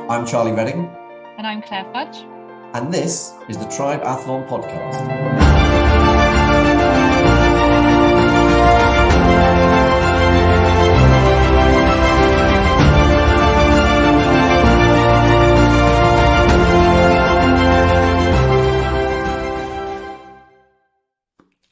I'm Charlie Redding. And I'm Claire Fudge. And this is the TRIBEathlon podcast.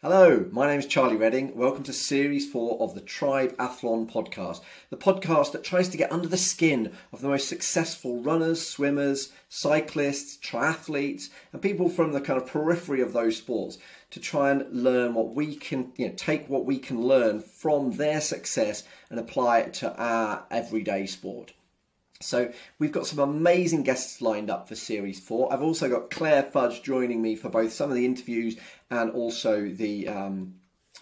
Hello, my name is Charlie Redding. Welcome to Series 4 of the TRIBEathlon podcast, the podcast that tries to get under the skin of the most successful runners, swimmers, cyclists, triathletes, and people from the kind of periphery of those sports to try and learn what we can, take what we can learn from their success and apply it to our everyday sport. So we've got some amazing guests lined up for Series 4. I've also got Claire Fudge joining me for both some of the interviews and also the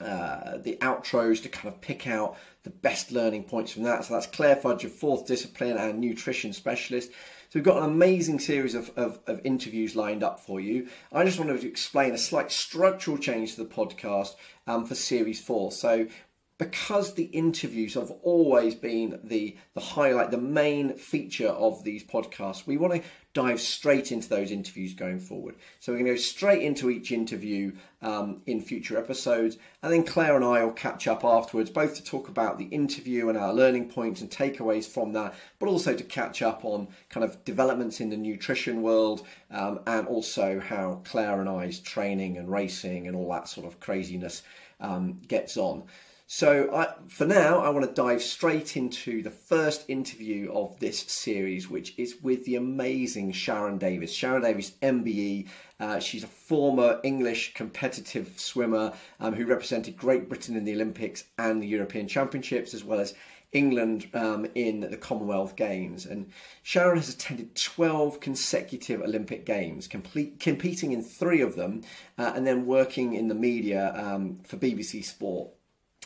outros to kind of pick out the best learning points from that. So that's Claire Fudge, a fourth discipline and nutrition specialist. So we've got an amazing series of interviews lined up for you. I just wanted to explain a slight structural change to the podcast for Series 4. So because the interviews have always been the highlight, the main feature of these podcasts, we want to dive straight into those interviews going forward. So we're going to go straight into each interview in future episodes, and then Claire and I will catch up afterwards, both to talk about the interview and our learning points and takeaways from that, but also to catch up on kind of developments in the nutrition world, and also how Claire and I's training and racing and all that sort of craziness gets on. So for now, I want to dive straight into the first interview of this series, which is with the amazing Sharron Davies. Sharron Davies MBE. She's a former English competitive swimmer who represented Great Britain in the Olympics and the European Championships, as well as England in the Commonwealth Games. And Sharron has attended 12 consecutive Olympic Games, competing in 3 of them, and then working in the media for BBC Sport.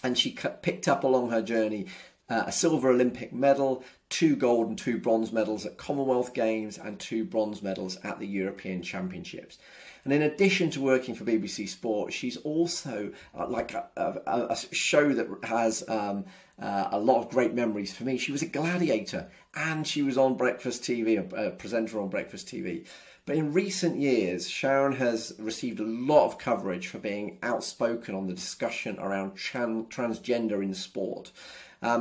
And she picked up along her journey a silver Olympic medal, 2 gold and 2 bronze medals at Commonwealth Games, and 2 bronze medals at the European Championships. And in addition to working for BBC Sport, she's also like a show that has a lot of great memories for me. She was a Gladiator, and she was on Breakfast TV, a presenter on Breakfast TV. But in recent years, Sharron has received a lot of coverage for being outspoken on the discussion around transgender in sport.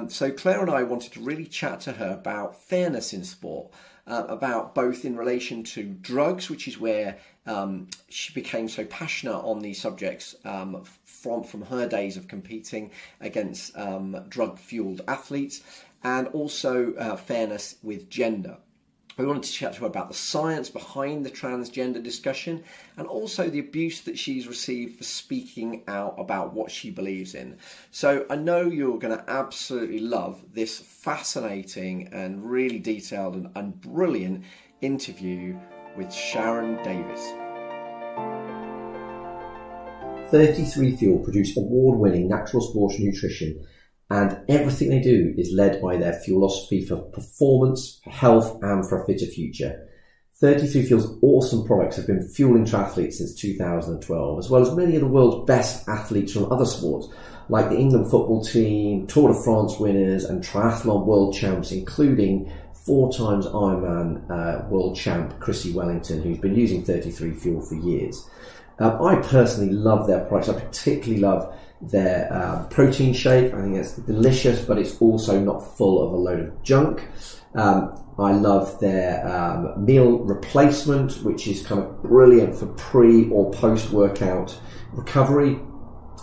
So Claire and I wanted to really chat to her about fairness in sport, about both in relation to drugs, which is where she became so passionate on these subjects from her days of competing against drug-fueled athletes, and also fairness with gender. We wanted to chat to her about the science behind the transgender discussion, and also the abuse that she's received for speaking out about what she believes in. So I know you're going to absolutely love this fascinating and really detailed and brilliant interview with Sharron Davies. 33Fuel produce award-winning natural sports nutrition, and everything they do is led by their philosophy for performance, for health, and for a fitter future. 33Fuel's awesome products have been fueling triathletes since 2012, as well as many of the world's best athletes from other sports, like the England football team, Tour de France winners, and triathlon world champs, including 4 times Ironman world champ Chrissie Wellington, who's been using 33Fuel for years. I personally love their products. I particularly love their protein shake. I think it's delicious, but it's also not full of a load of junk. I love their meal replacement, which is kind of brilliant for pre or post workout recovery.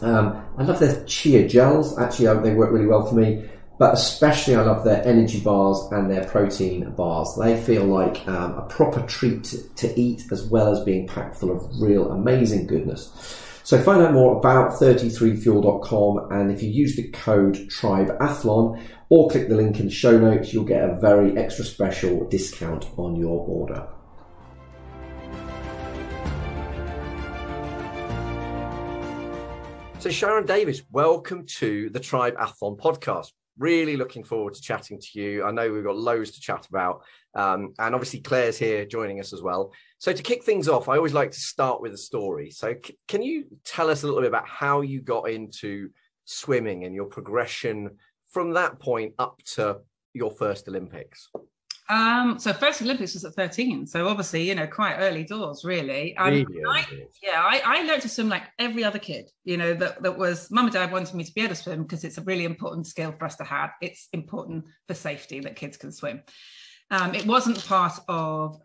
I love their chia gels. Actually, they work really well for me, but especially I love their energy bars and their protein bars. They feel like a proper treat to eat, as well as being packed full of real amazing goodness. So find out more about 33fuel.com, and if you use the code TRIBEathlon or click the link in the show notes, you'll get a very extra special discount on your order. So Sharron Davies, welcome to the TRIBEathlon podcast. Really looking forward to chatting to you. I know we've got loads to chat about, and obviously Claire's here joining us as well. So to kick things off, I always like to start with a story. So can you tell us a little bit about how you got into swimming and your progression from that point up to your first Olympics? So first Olympics was at 13. So obviously, you know, quite early doors, really. Really early doors. I learned to swim like every other kid, you know, that was mum and dad wanted me to be able to swim because it's a really important skill for us to have. It's important for safety that kids can swim. It wasn't part of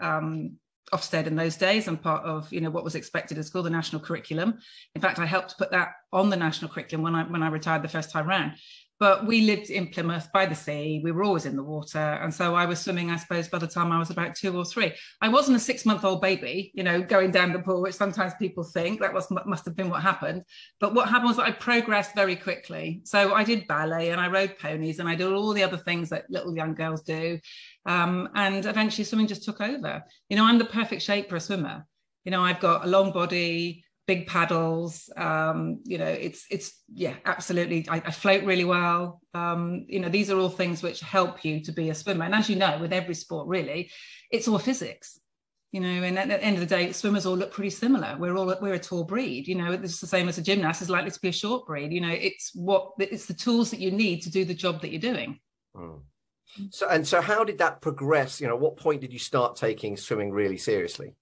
Ofsted in those days and part of, you know, what was expected at school, the national curriculum. In fact, I helped put that on the national curriculum when I retired the first time round. But we lived in Plymouth by the sea. We were always in the water. And so I was swimming, I suppose, by the time I was about 2 or 3. I wasn't a 6-month-old baby, you know, going down the pool, which sometimes people think that must have been what happened. But what happened was that I progressed very quickly. So I did ballet and I rode ponies and I did all the other things that little young girls do. And eventually swimming just took over. You know, I'm the perfect shape for a swimmer. You know, I've got a long body, big paddles, you know, it's yeah, absolutely. I float really well. You know, these are all things which help you to be a swimmer. And as you know, with every sport, really, it's all physics. You know, and at the end of the day, swimmers all look pretty similar. We're a tall breed. You know, it's the same as a gymnast is likely to be a short breed. You know, it's the tools that you need to do the job that you're doing. Mm. So how did that progress? You know, what point did you start taking swimming really seriously?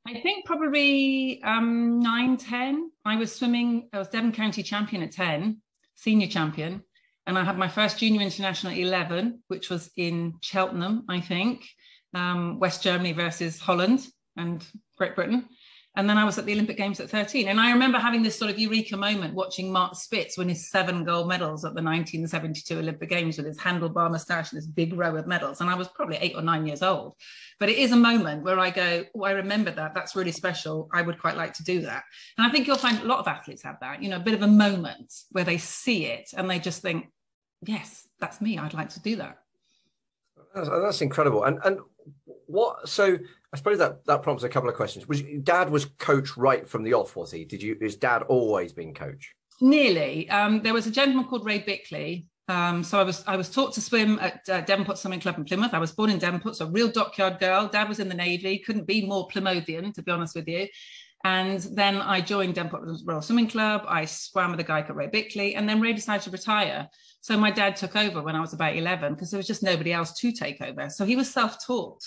I think probably 9, 10. I was Devon County champion at 10, senior champion. And I had my first junior international at 11, which was in Cheltenham, I think, West Germany versus Holland and Great Britain. And then I was at the Olympic Games at 13. And I remember having this sort of eureka moment watching Mark Spitz win his 7 gold medals at the 1972 Olympic Games with his handlebar moustache and this big row of medals. And I was probably 8 or 9 years old. But it is a moment where I go, oh, I remember that. That's really special. I would quite like to do that. And I think you'll find a lot of athletes have that, you know, a bit of a moment where they see it and they just think, yes, that's me. I'd like to do that. That's incredible. And what, so I suppose that prompts a couple of questions. Dad was coach right from the off, was he? Is Dad always been coach? Nearly. There was a gentleman called Ray Bickley. So I was taught to swim at Devonport Swimming Club in Plymouth. I was born in Devonport, so a real dockyard girl. Dad was in the Navy, couldn't be more Plymouthian, to be honest with you. And then I joined Devonport Royal Swimming Club. I swam with a guy called Ray Bickley, and then Ray decided to retire. So my dad took over when I was about 11 because there was just nobody else to take over. So he was self-taught.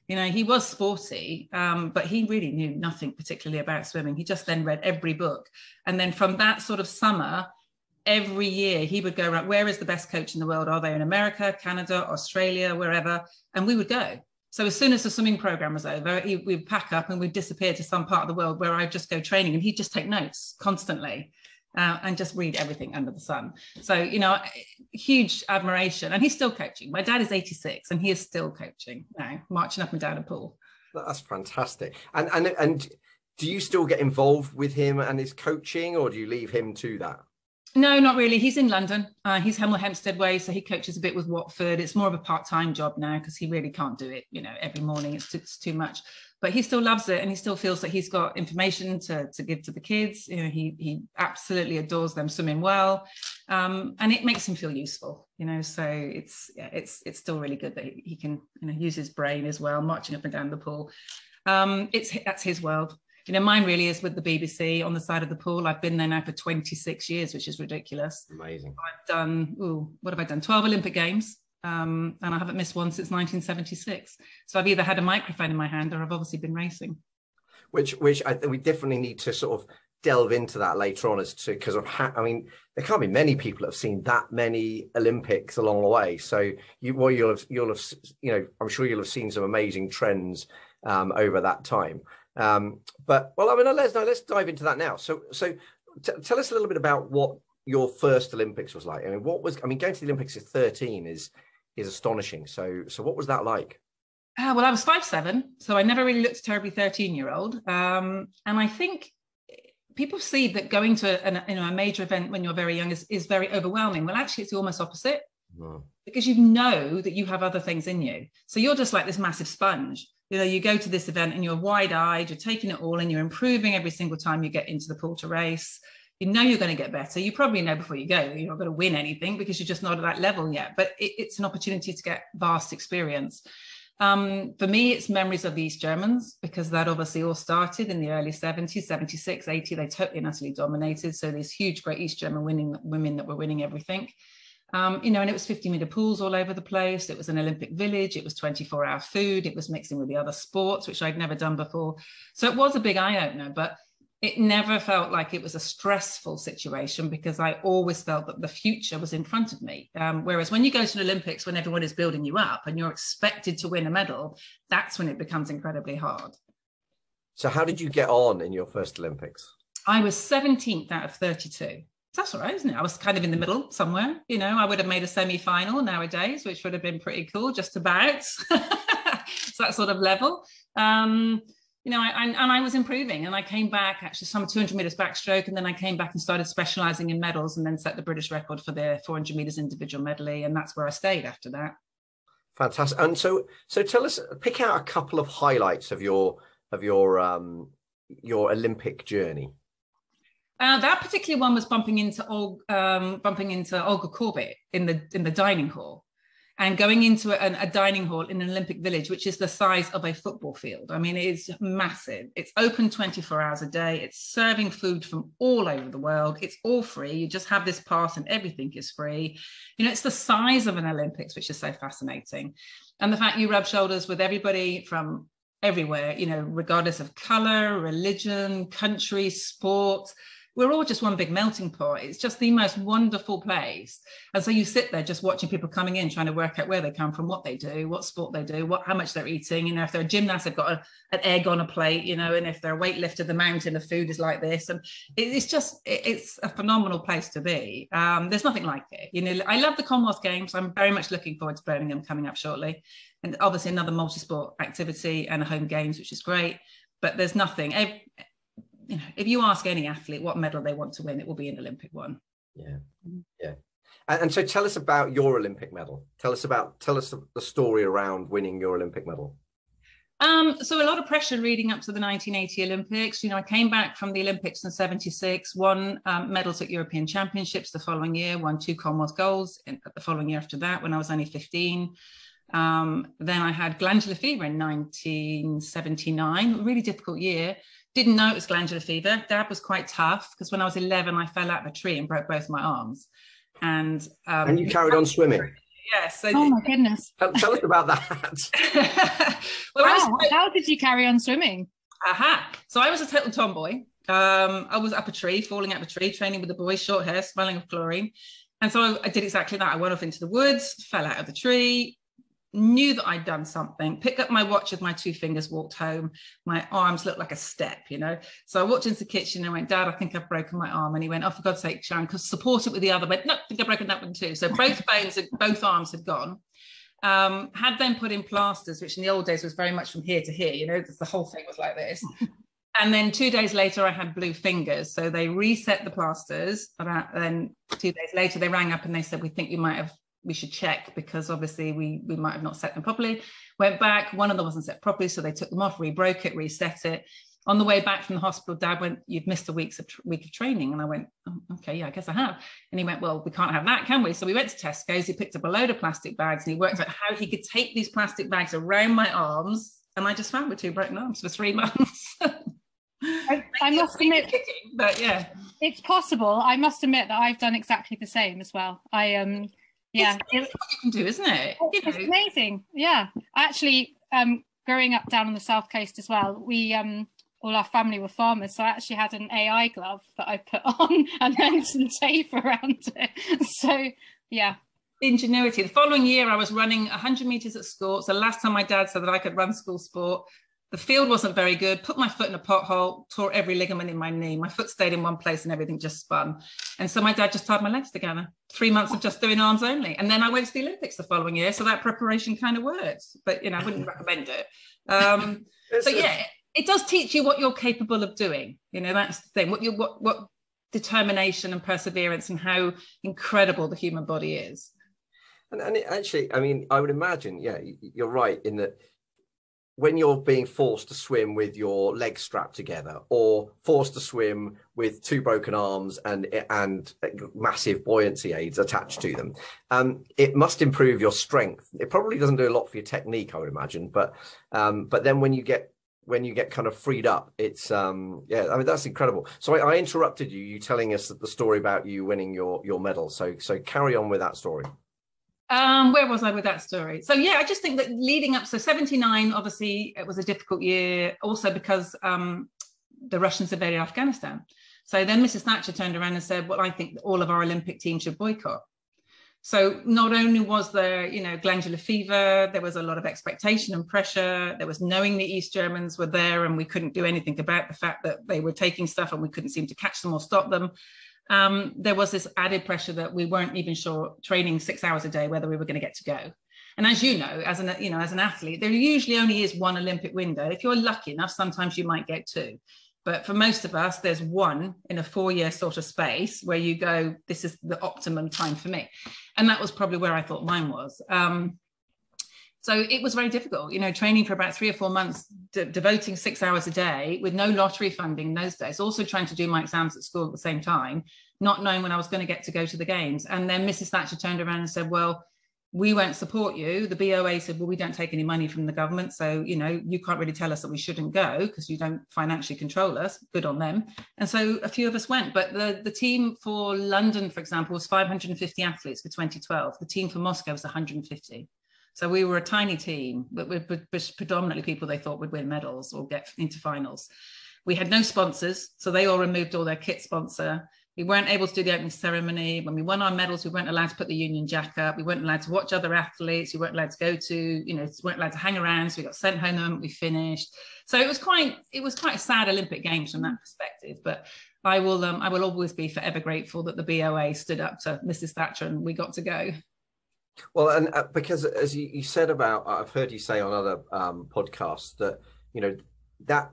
You know, he was sporty, but he really knew nothing particularly about swimming. He just then read every book. And then from that sort of summer, every year he would go around, where is the best coach in the world? Are they in America, Canada, Australia, wherever? And we would go. So as soon as the swimming program was over, we'd pack up and we'd disappear to some part of the world where I'd just go training and he'd just take notes constantly. And just read everything under the sun. So, you know, huge admiration. And he's still coaching. My dad is 86 and he is still coaching now, marching up and down a pool. That's fantastic. And do you still get involved with him and his coaching, or do you leave him to that? No, not really. He's in London. He's Hemel Hempstead way, so he coaches a bit with Watford. It's more of a part-time job now because he really can't do it, you know, every morning. It's too much. But he still loves it, and he still feels that he's got information to give to the kids. You know, he absolutely adores them swimming well, and it makes him feel useful. You know, so it's still really good that he can, you know, use his brain as well, marching up and down the pool. That's his world. You know, mine really is with the BBC on the side of the pool. I've been there now for 26 years, which is ridiculous. Amazing. I've done, what have I done? 12 Olympic Games. And I haven't missed one since 1976. So I've either had a microphone in my hand or I've obviously been racing. Which I think we definitely need to sort of delve into that later on, as to, because of how, I mean, there can't be many people that have seen that many Olympics along the way. So you'll have, you know, I'm sure you'll have seen some amazing trends over that time. But well, I mean, let's dive into that now. So tell us a little bit about what your first Olympics was like. I mean, going to the Olympics at 13 is astonishing. So what was that like? Well, I was 5'7", so I never really looked a terribly 13-year-old. And I think people see that going to a major event when you're very young is very overwhelming. Well, actually, it's almost opposite. Wow. Because you know that you have other things in you. So you're just like this massive sponge. You know, you go to this event and you're wide-eyed, you're taking it all and you're improving every single time you get into the pool to race. You know you're going to get better. You probably know before you go you're not going to win anything because you're just not at that level yet. But it's an opportunity to get vast experience. For me, it's memories of the East Germans, because that obviously all started in the early 70s, 76, 80. They totally and utterly dominated. So these huge, great East German women that were winning everything. You know, and it was 50-meter pools all over the place. It was an Olympic village. It was 24-hour food. It was mixing with the other sports, which I'd never done before. So it was a big eye opener, but it never felt like it was a stressful situation because I always felt that the future was in front of me. Whereas when you go to the Olympics, when everyone is building you up and you're expected to win a medal, that's when it becomes incredibly hard. So how did you get on in your first Olympics? I was 17th out of 32. That's all right, isn't it? I was kind of in the middle somewhere. You know, I would have made a semi-final nowadays, which would have been pretty cool, just about. So that sort of level. You know, I was improving, and I came back actually some 200 meters backstroke, and then I came back and started specializing in medals, and then set the British record for the 400 meters individual medley, and that's where I stayed after that. Fantastic. And so tell us, pick out a couple of highlights of your Olympic journey. That particular one was bumping into Olga Corbett in the dining hall. And going into a dining hall in an Olympic village, which is the size of a football field. I mean, it is massive. It's open 24 hours a day. It's serving food from all over the world. It's all free. You just have this pass and everything is free. You know, it's the size of an Olympics, which is so fascinating. And the fact you rub shoulders with everybody from everywhere, you know, regardless of color, religion, country, sport. We're all just one big melting pot. It's just the most wonderful place. And so you sit there just watching people coming in, trying to work out where they come from, what they do, what sport they do, how much they're eating. You know, if they're a gymnast, they've got an egg on a plate, you know, and if they're a weightlifter, the mountain of food is like this. And it's a phenomenal place to be. There's nothing like it. You know, I love the Commonwealth Games. I'm very much looking forward to Birmingham coming up shortly. And obviously another multi-sport activity and a home games, which is great. But there's nothing. You know, if you ask any athlete what medal they want to win, it will be an Olympic one. Yeah, yeah. And so tell us about your Olympic medal. Tell us the story around winning your Olympic medal. So a lot of pressure leading up to the 1980 Olympics. You know, I came back from the Olympics in '76, won medals at European Championships the following year, won 2 Commonwealth golds the following year after that when I was only 15. Then I had glandular fever in 1979, a really difficult year. Didn't know it was glandular fever. Dad was quite tough because when I was 11, I fell out of a tree and broke both my arms. And you carried on swimming? Yes. Oh my goodness. Tell us about that. Well, how did you carry on swimming? So I was a total tomboy. I was up a tree, falling out of a tree, training with the boys, short hair, smelling of chlorine. And so I did exactly that. I went off into the woods, fell out of the tree, knew that I'd done something, picked up my watch with my 2 fingers, walked home. My arms looked like a step, you know. So I walked into the kitchen and went, Dad, I think I've broken my arm. And he went, oh, for God's sake, Sharron, because support it with the other. I went, no, I think I've broken that one too. So both both arms had gone. Had then put in plasters, which in the old days was very much from here to here, you know, because the whole thing was like this. And then 2 days later, I had blue fingers. So they reset the plasters. Then 2 days later, they rang up and they said, we think we should check because obviously we might have not set them properly. Went back, one of them wasn't set properly, so they took them off, re-broke it, reset it. On the way back from the hospital, Dad went, you've missed a week of training. And I went, oh, okay, yeah, I guess I have. And he went, well, we can't have that, can we? So we went to Tesco's, he picked up a load of plastic bags and he worked out how he could take these plastic bags around my arms. And I just found with 2 broken arms for 3 months. I must admit, kicking, but yeah, it's possible. I must admit that I've done exactly the same as well. Yeah, it's what you can do, isn't it? It's amazing. Yeah, actually, growing up down on the south coast as well, we all our family were farmers, so I actually had an AI glove that I put on and then some tape around it. So yeah, ingenuity. The following year, I was running 100 meters at school. It's the last time my dad said that I could run school sport. The field wasn't very good, put my foot in a pothole, tore every ligament in my knee. My foot stayed in one place and everything just spun. And so my dad just tied my legs together. 3 months of just doing arms only. And then I went to the Olympics the following year. So that preparation kind of works, but you know, I wouldn't recommend it. So yeah, it does teach you what you're capable of doing. You know, that's the thing, what determination and perseverance and how incredible the human body is. And it actually, I mean, I would imagine, yeah, you're right in that when you're being forced to swim with your legs strapped together or forced to swim with 2 broken arms and massive buoyancy aids attached to them, it must improve your strength. It probably doesn't do a lot for your technique, I would imagine. But then when you get when you get kind of freed up, it's yeah, I mean, that's incredible. So I interrupted you telling us the story about you winning your medal. So carry on with that story. Where was I with that story? So yeah, I just think that leading up, so 79, obviously it was a difficult year, also because the Russians invaded Afghanistan. So then Mrs. Thatcher turned around and said, well, I think all of our Olympic teams should boycott. So not only was there, you know, glandular fever, there was a lot of expectation and pressure. There was knowing the East Germans were there and we couldn't do anything about the fact that they were taking stuff and we couldn't seem to catch them or stop them. There was this added pressure that we weren't even sure, training 6 hours a day, whether we were going to get to go. And as you know, as an athlete, there usually only is one Olympic window. If you're lucky enough, sometimes you might get two. But for most of us, there's one in a 4-year sort of space where you go, this is the optimum time for me. And that was probably where I thought mine was. So it was very difficult, you know, training for about 3 or 4 months, devoting 6 hours a day with no lottery funding in those days, also trying to do my exams at school at the same time, not knowing when I was going to get to go to the games. And then Mrs. Thatcher turned around and said, well, we won't support you. The BOA said, well, we don't take any money from the government. So, you know, you can't really tell us that we shouldn't go because you don't financially control us. Good on them. And so a few of us went. But the team for London, for example, was 550 athletes for 2012. The team for Moscow was 150. So we were a tiny team, but with predominantly people they thought would win medals or get into finals. We had no sponsors, so they all removed all their kit sponsor. We weren't able to do the opening ceremony. When we won our medals, we weren't allowed to put the Union Jack up. We weren't allowed to watch other athletes. We weren't allowed to go to, you know, weren't allowed to hang around. So we got sent home the moment we finished. So it was quite a sad Olympic Games from that perspective. But I will always be forever grateful that the BOA stood up to Mrs. Thatcher and we got to go. Well, and because as you said about, I've heard you say on other podcasts that, you know, that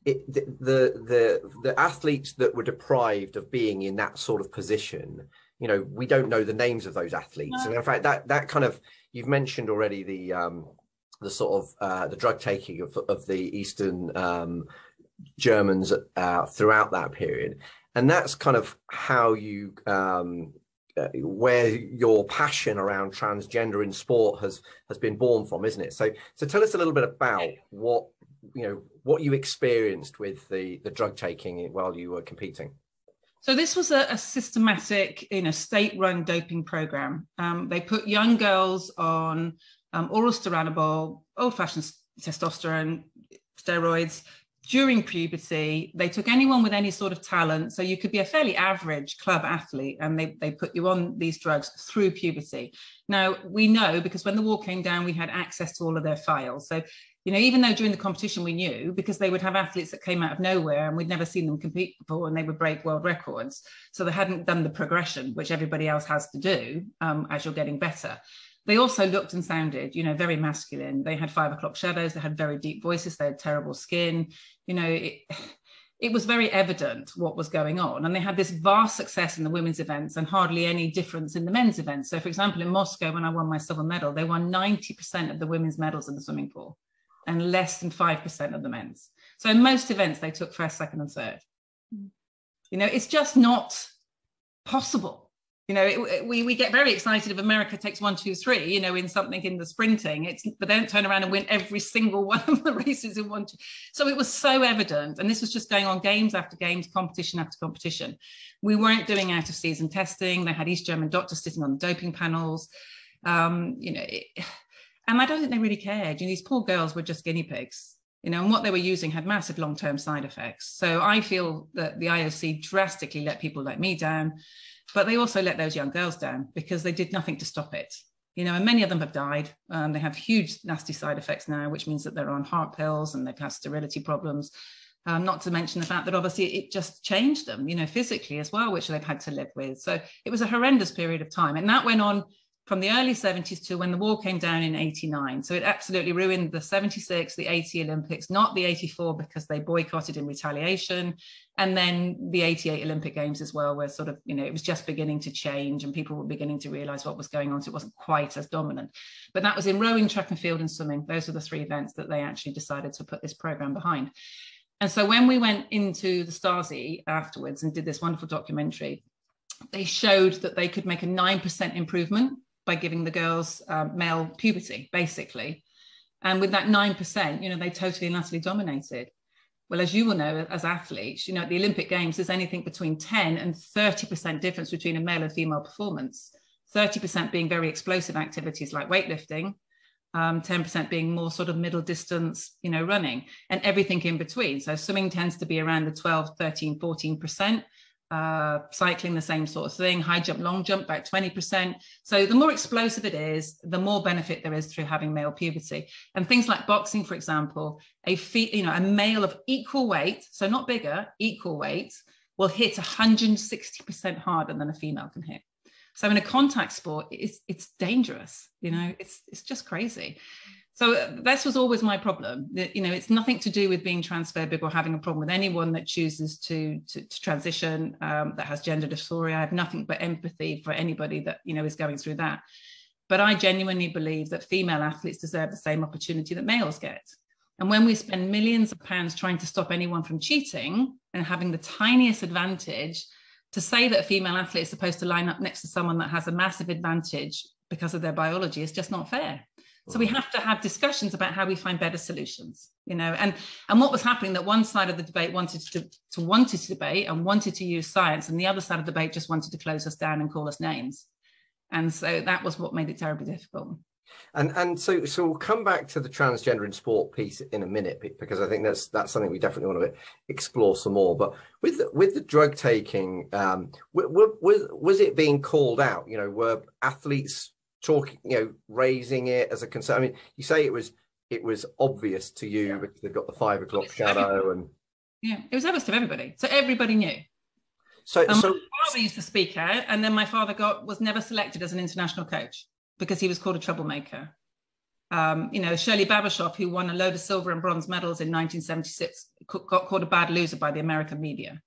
the athletes that were deprived of being in that sort of position, you know, we don't know the names of those athletes. No. And in fact, that kind of, you've mentioned already the sort of the drug taking of the Eastern Germans throughout that period. And that's kind of how you where your passion around transgender in sport has been born from, isn't it? So tell us a little bit about what you experienced with the drug taking while you were competing. So this was a systematic, state-run doping program. They put young girls on oral steranabol, old-fashioned testosterone, steroids. During puberty, they took anyone with any sort of talent. So you could be a fairly average club athlete and they put you on these drugs through puberty. Now, we know because when the wall came down, we had access to all of their files. So, even though during the competition we knew, because they would have athletes that came out of nowhere and we'd never seen them compete before and they would break world records. So they hadn't done the progression, which everybody else has to do as you're getting better. They also looked and sounded, very masculine. They had 5 o'clock shadows. They had very deep voices. They had terrible skin. It was very evident what was going on. And they had this vast success in the women's events and hardly any difference in the men's events. So, for example, in Moscow, when I won my silver medal, they won 90% of the women's medals in the swimming pool and less than 5% of the men's. So in most events, they took first, second, and third. It's just not possible. We get very excited if America takes 1, 2, 3, in something in the sprinting. But they don't turn around and win every single one of the races in 1, 2. So it was so evident, and this was just going on games after games, competition after competition. We weren't doing out of season testing. They had East German doctors sitting on the doping panels. And I don't think they really cared. These poor girls were just guinea pigs. And what they were using had massive long-term side effects. So I feel that the IOC drastically let people like me down. But they also let those young girls down because they did nothing to stop it. And many of them have died. They have huge, nasty side effects now, which means that they're on heart pills and they've had sterility problems. Not to mention the fact that obviously it just changed them, physically as well, which they've had to live with. So it was a horrendous period of time. And that went on from the early 70s to when the wall came down in 89. So it absolutely ruined the 76, the 80 Olympics, not the 84 because they boycotted in retaliation. And then the 88 Olympic Games as well, where sort of, it was just beginning to change and people were beginning to realize what was going on. So it wasn't quite as dominant. But that was in rowing, track and field and swimming. Those are the 3 events that they actually decided to put this program behind. And so when we went into the Stasi afterwards and did this wonderful documentary, they showed that they could make a 9% improvement by giving the girls male puberty, basically. And with that 9%, you know, they totally and utterly dominated. Well, as you will know, as athletes, you know, at the Olympic Games, there's anything between 10 and 30% difference between a male and female performance. 30% being very explosive activities like weightlifting, 10% being more sort of middle distance, you know, running, and everything in between. So swimming tends to be around the 12, 13, 14%. Cycling, the same sort of thing. High jump, long jump, about 20%. So the more explosive it is, the more benefit there is through having male puberty. And things like boxing, for example, a male of equal weight, so not bigger, equal weight, will hit 160% harder than a female can hit. So in a contact sport, it's dangerous. You know, it's just crazy. So this was always my problem. You know, it's nothing to do with being transphobic or having a problem with anyone that chooses to transition, that has gender dysphoria. I have nothing but empathy for anybody that, you know, is going through that. But I genuinely believe that female athletes deserve the same opportunity that males get. And when we spend millions of pounds trying to stop anyone from cheating and having the tiniest advantage, to say that a female athlete is supposed to line up next to someone that has a massive advantage because of their biology is just not fair. So we have to have discussions about how we find better solutions, you know, and what was happening, that one side of the debate wanted to debate and wanted to use science, and the other side of the debate just wanted to close us down and call us names. And so that was what made it terribly difficult. And so we'll come back to the transgender in sport piece in a minute, because I think that's something we definitely want to explore some more. But with the drug taking, was it being called out? You know, were athletes talking, you know, raising it as a concern? I mean, you say it was obvious to you because they've got the 5 o'clock shadow, and yeah, it was obvious to everybody. So everybody knew. So my father used to speak out, and then my father was never selected as an international coach because he was called a troublemaker. You know, Shirley Babashoff, who won a load of silver and bronze medals in 1976, got called a bad loser by the American media.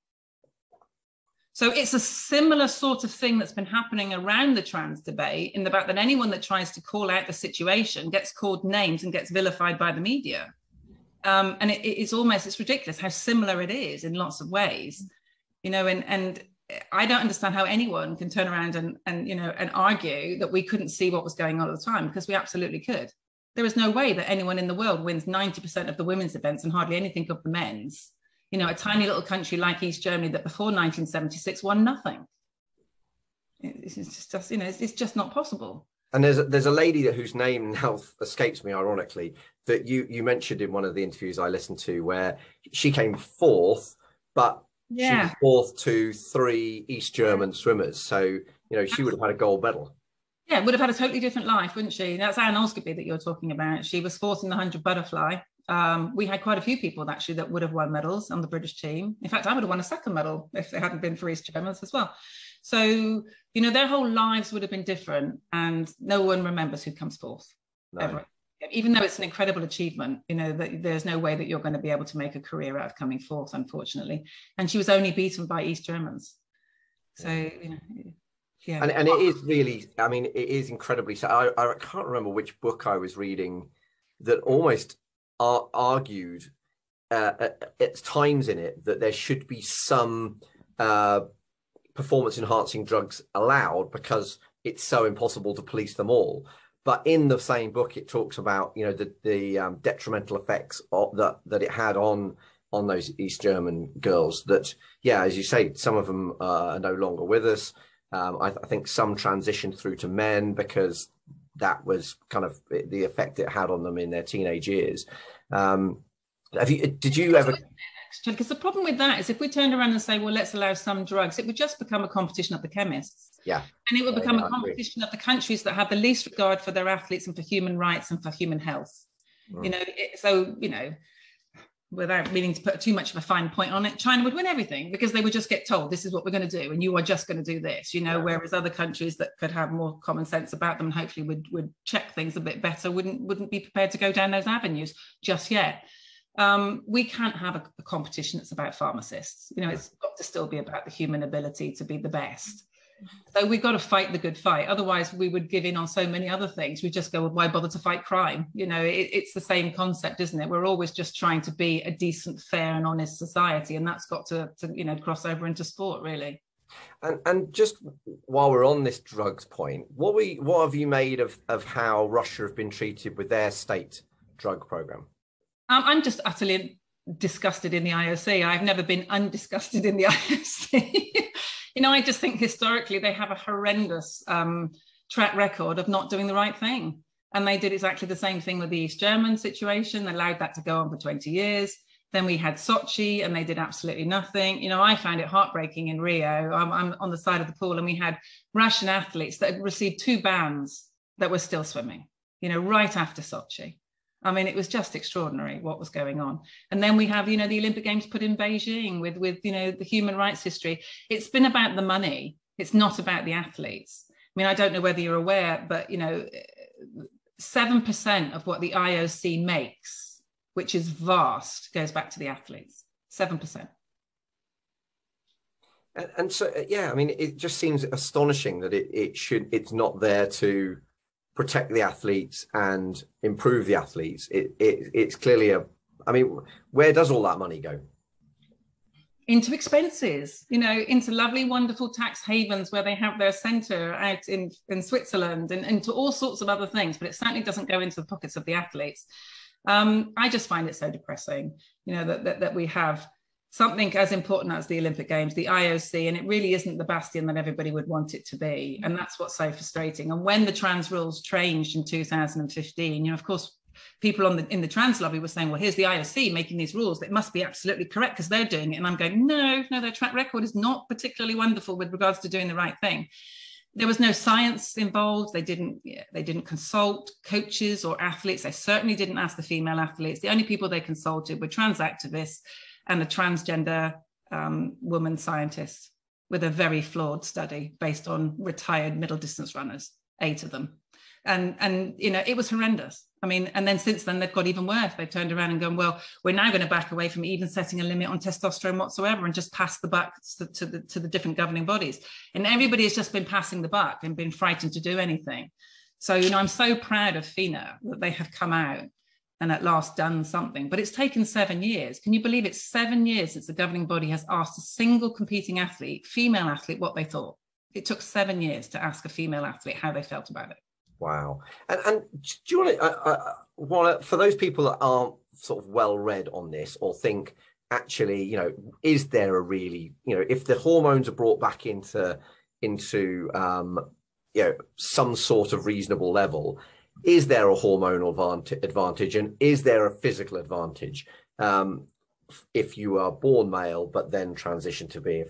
So it's a similar sort of thing that's been happening around the trans debate, in the fact that anyone that tries to call out the situation gets called names and gets vilified by the media. And it's ridiculous how similar it is in lots of ways, you know, and I don't understand how anyone can turn around and argue that we couldn't see what was going on at the time, because we absolutely could. There is no way that anyone in the world wins 90% of the women's events and hardly anything of the men's. You know, a tiny little country like East Germany that before 1976 won nothing. It's just, you know, it's just not possible. And there's a lady whose name now escapes me, ironically, that you mentioned in one of the interviews I listened to, where she came fourth, but she was fourth to 3 East German swimmers. So, you know, she would have had a gold medal. Yeah, would have had a totally different life, wouldn't she? That's Anne Osgerby that you're talking about. She was fourth in the 100 butterfly. We had quite a few people actually that would have won medals on the British team. In fact, I would have won a second medal if it hadn't been for East Germans as well. So, you know, their whole lives would have been different, and no one remembers who comes fourth. No. Ever. Even though it's an incredible achievement, you know, that there's no way that you're going to be able to make a career out of coming fourth, unfortunately. And she was only beaten by East Germans. So, you know, yeah. And it is really, I mean, it is incredibly sad. I can't remember which book I was reading that almost argued at times in it that there should be some performance enhancing drugs allowed because it's so impossible to police them all. But in the same book, it talks about, you know, the detrimental effects that it had on those East German girls. That, yeah, as you say, some of them are no longer with us. I think some transitioned through to men because that was kind of the effect it had on them in their teenage years. Did you ever? Because the problem with that is if we turned around and say, well, let's allow some drugs, it would just become a competition of the chemists. Yeah. And it would become a competition of the countries that have the least regard for their athletes and for human rights and for human health. You know, so, you know, without meaning to put too much of a fine point on it, China would win everything because they would just get told this is what we're going to do and you are just going to do this, you know, whereas other countries that could have more common sense about them and hopefully would check things a bit better wouldn't be prepared to go down those avenues just yet. We can't have a competition that's about pharmacists. You know, it's got to still be about the human ability to be the best. So we've got to fight the good fight. Otherwise, we would give in on so many other things. We just go, well, why bother to fight crime? You know, it's the same concept, isn't it? We're always just trying to be a decent, fair and honest society. And that's got to you know, cross over into sport, really. And just while we're on this drugs point, what have you made of how Russia have been treated with their state drug program? I'm just utterly disgusted in the IOC. I've never been undisgusted in the IOC. You know, I just think historically they have a horrendous track record of not doing the right thing. And they did exactly the same thing with the East German situation. They allowed that to go on for 20 years. Then we had Sochi and they did absolutely nothing. You know, I found it heartbreaking in Rio. I'm on the side of the pool and we had Russian athletes that had received 2 bans that were still swimming, you know, right after Sochi. I mean, it was just extraordinary what was going on. And then we have, you know, the Olympic Games put in Beijing with you know, the human rights history. It's been about the money. It's not about the athletes. I mean, I don't know whether you're aware, but, you know, 7% of what the IOC makes, which is vast, goes back to the athletes. 7%. And so, yeah, I mean, it just seems astonishing that it's not there to protect the athletes and improve the athletes. It's clearly I mean, where does all that money go? Into expenses, you know, into lovely, wonderful tax havens where they have their centre out in Switzerland and into all sorts of other things, but it certainly doesn't go into the pockets of the athletes. I just find it so depressing, you know, that we have something as important as the Olympic Games, the IOC, and it really isn't the bastion that everybody would want it to be. And that's what's so frustrating. And when the trans rules changed in 2015, you know, of course, people in the trans lobby were saying, well, here's the IOC making these rules. It must be absolutely correct because they're doing it. And I'm going, no, their track record is not particularly wonderful with regards to doing the right thing. There was no science involved. They didn't consult coaches or athletes. They certainly didn't ask the female athletes. The only people they consulted were trans activists and a transgender woman scientist with a very flawed study based on retired middle distance runners, 8 of them. And you know, it was horrendous. I mean, and then since then, they've got even worse. They've turned around and gone, well, we're now going to back away from even setting a limit on testosterone whatsoever and just pass the buck to the different governing bodies. And everybody has just been passing the buck and been frightened to do anything. So, you know, I'm so proud of FINA that they have come out and at last done something. But it's taken 7 years. Can you believe it's 7 years since the governing body has asked a single competing athlete, female athlete, what they thought? It took 7 years to ask a female athlete how they felt about it. Wow. And do you want to, for those people that aren't sort of well read on this or think, actually, you know, is there a really, you know, if the hormones are brought back into you know, some sort of reasonable level, is there a hormonal advantage and is there a physical advantage if you are born male but then transition to being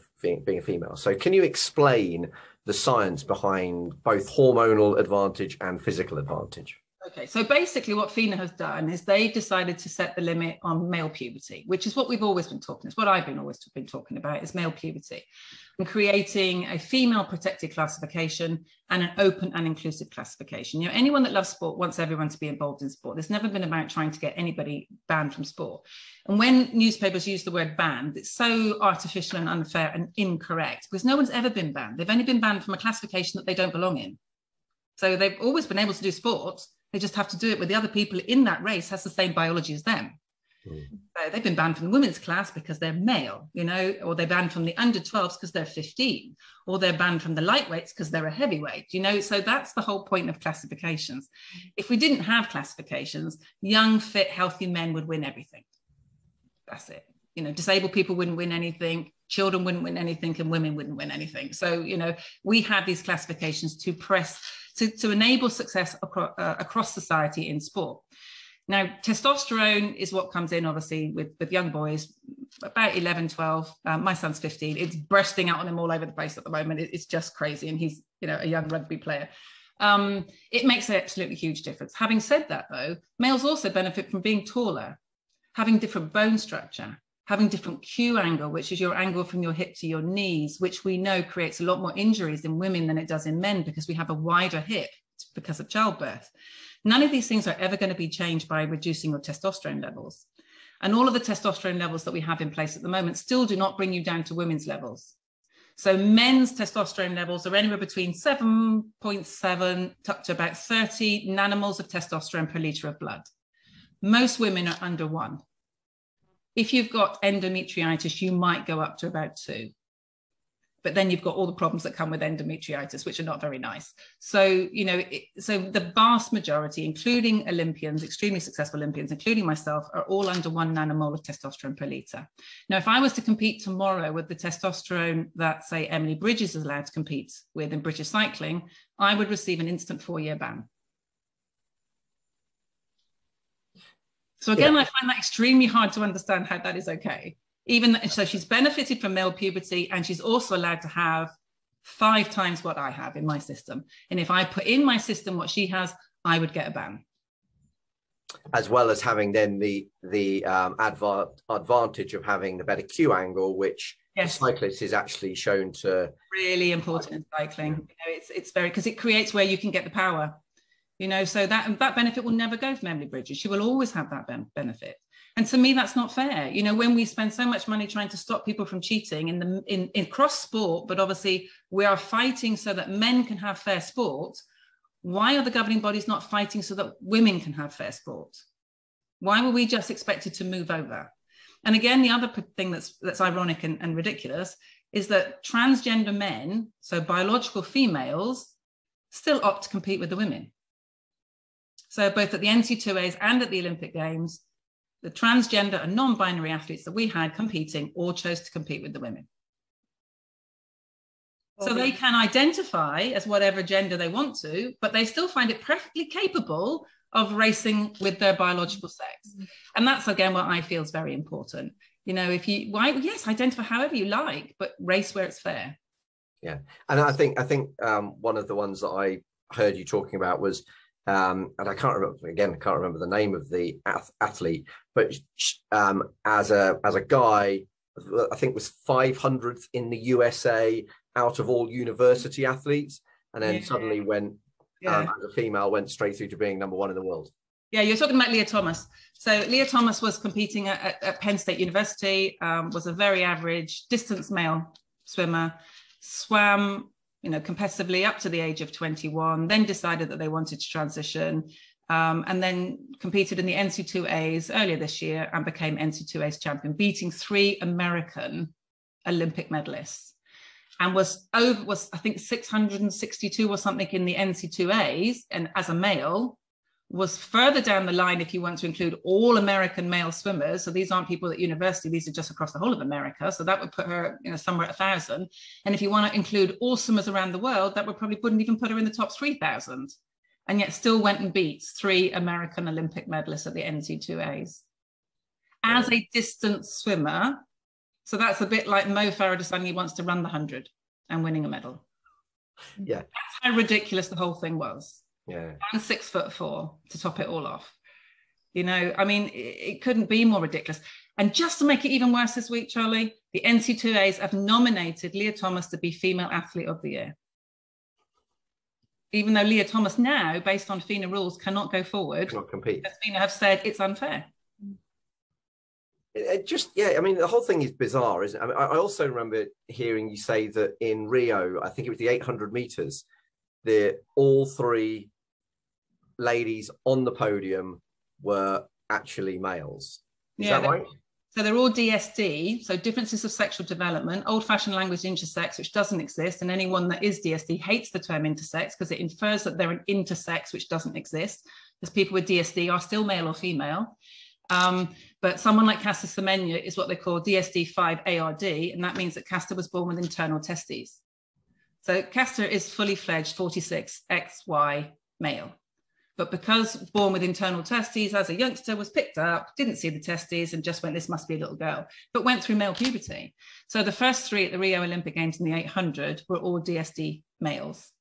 a female? So can you explain the science behind both hormonal advantage and physical advantage? Okay, so basically what FINA has done is they decided to set the limit on male puberty, which is what we've always been talking, it's what I've always been talking about, is male puberty, and creating a female protected classification and an open and inclusive classification. You know, anyone that loves sport wants everyone to be involved in sport. There's never been about trying to get anybody banned from sport. And when newspapers use the word banned, it's so artificial and unfair and incorrect because no one's ever been banned. They've only been banned from a classification that they don't belong in. So they've always been able to do sports. They just have to do it with the other people in that race has the same biology as them. So they've been banned from the women's class because they're male, you know, or they're banned from the under 12s because they're 15, or they're banned from the lightweights because they're a heavyweight, you know. So that's the whole point of classifications. If we didn't have classifications, young, fit, healthy men would win everything. That's it. You know, disabled people wouldn't win anything, children wouldn't win anything, and women wouldn't win anything. So, you know, we have these classifications to enable success across society in sport. Now, testosterone is what comes in, obviously, with young boys, about 11, 12. My son's 15. It's bursting out on him all over the place at the moment. It's just crazy. And he's, you know, a young rugby player. It makes an absolutely huge difference. Having said that, though, males also benefit from being taller, having different bone structure, having different Q angle, which is your angle from your hip to your knees, which we know creates a lot more injuries in women than it does in men because we have a wider hip because of childbirth. None of these things are ever going to be changed by reducing your testosterone levels. And all of the testosterone levels that we have in place at the moment still do not bring you down to women's levels. So men's testosterone levels are anywhere between 7.7 up to about 30 nanomoles of testosterone per litre of blood. Most women are under 1. If you've got endometriosis, you might go up to about 2. But then you've got all the problems that come with endometriosis, which are not very nice. So, you know, so the vast majority, including Olympians, extremely successful Olympians, including myself, are all under 1 nanomole of testosterone per litre. Now, if I was to compete tomorrow with the testosterone that, say, Emily Bridges is allowed to compete with in British cycling, I would receive an instant 4-year ban. So again, I find that extremely hard to understand how that is okay. Even so, she's benefited from male puberty, and she's also allowed to have 5 times what I have in my system. And if I put in my system what she has, I would get a ban. As well as having then the advantage of having the better Q angle, which the cyclist is actually shown to really important in cycling. You know, it's very, because it creates where you can get the power. You know, so that benefit will never go from Emily Bridges. She will always have that benefit. And to me, that's not fair. You know, when we spend so much money trying to stop people from cheating in cross sport, but obviously we are fighting so that men can have fair sport. Why are the governing bodies not fighting so that women can have fair sport? Why were we just expected to move over? And again, the other thing that's ironic and ridiculous is that transgender men, so biological females, still opt to compete with the women. So both at the NC2As and at the Olympic Games, the transgender and non-binary athletes that we had competing all chose to compete with the women. So they can identify as whatever gender they want to, but they still find it perfectly capable of racing with their biological sex. And that's, again, what I feel is very important. You know, yes, identify however you like, but race where it's fair. Yeah. And I think one of the ones that I heard you talking about was, and I can't remember the name of the athlete, but as a guy, I think was 500th in the USA out of all university athletes, and then suddenly went as a female, went straight through to being #1 in the world. Yeah, you're talking about Leah Thomas. So Leah Thomas was competing at Penn State University, was a very average distance male swimmer, swam, you know, competitively up to the age of 21, then decided that they wanted to transition, and then competed in the NC2As earlier this year and became NC2As champion, beating 3 American Olympic medalists, and was I think 662 or something in the NC2As, and as a male was further down the line if you want to include all American male swimmers. So these aren't people at university, these are just across the whole of America. So that would put her, you know, somewhere at 1,000. And if you want to include all swimmers around the world, that wouldn't even put her in the top 3,000. And yet still went and beat 3 American Olympic medalists at the NC2As. As a distance swimmer, so that's a bit like Mo Farah deciding he wants to run the 100 and winning a medal. Yeah. That's how ridiculous the whole thing was. Yeah. And 6'4" to top it all off. You know, I mean, it couldn't be more ridiculous. And just to make it even worse this week, Charlie, the NC2As have nominated Leah Thomas to be Female Athlete of the Year. Even though Leah Thomas now, based on FINA rules, cannot go forward. Cannot compete. As FINA have said, it's unfair. I mean, the whole thing is bizarre, isn't it? I mean, I also remember hearing you say that in Rio, I think it was the 800 meters, all 3 ladies on the podium were actually males. Is that right? So they're all DSD, so differences of sexual development, old-fashioned language intersex, which doesn't exist, and anyone that is DSD hates the term intersex because it infers that they're an intersex, which doesn't exist, because people with DSD are still male or female. But someone like Casta Semenya is what they call DSD5 ARD, and that means that Casta was born with internal testes. So Casta is fully fledged 46 XY male. But because born with internal testes as a youngster, was picked up, didn't see the testes and just went, this must be a little girl, but went through male puberty. So the first 3 at the Rio Olympic Games in the 800 were all DSD males.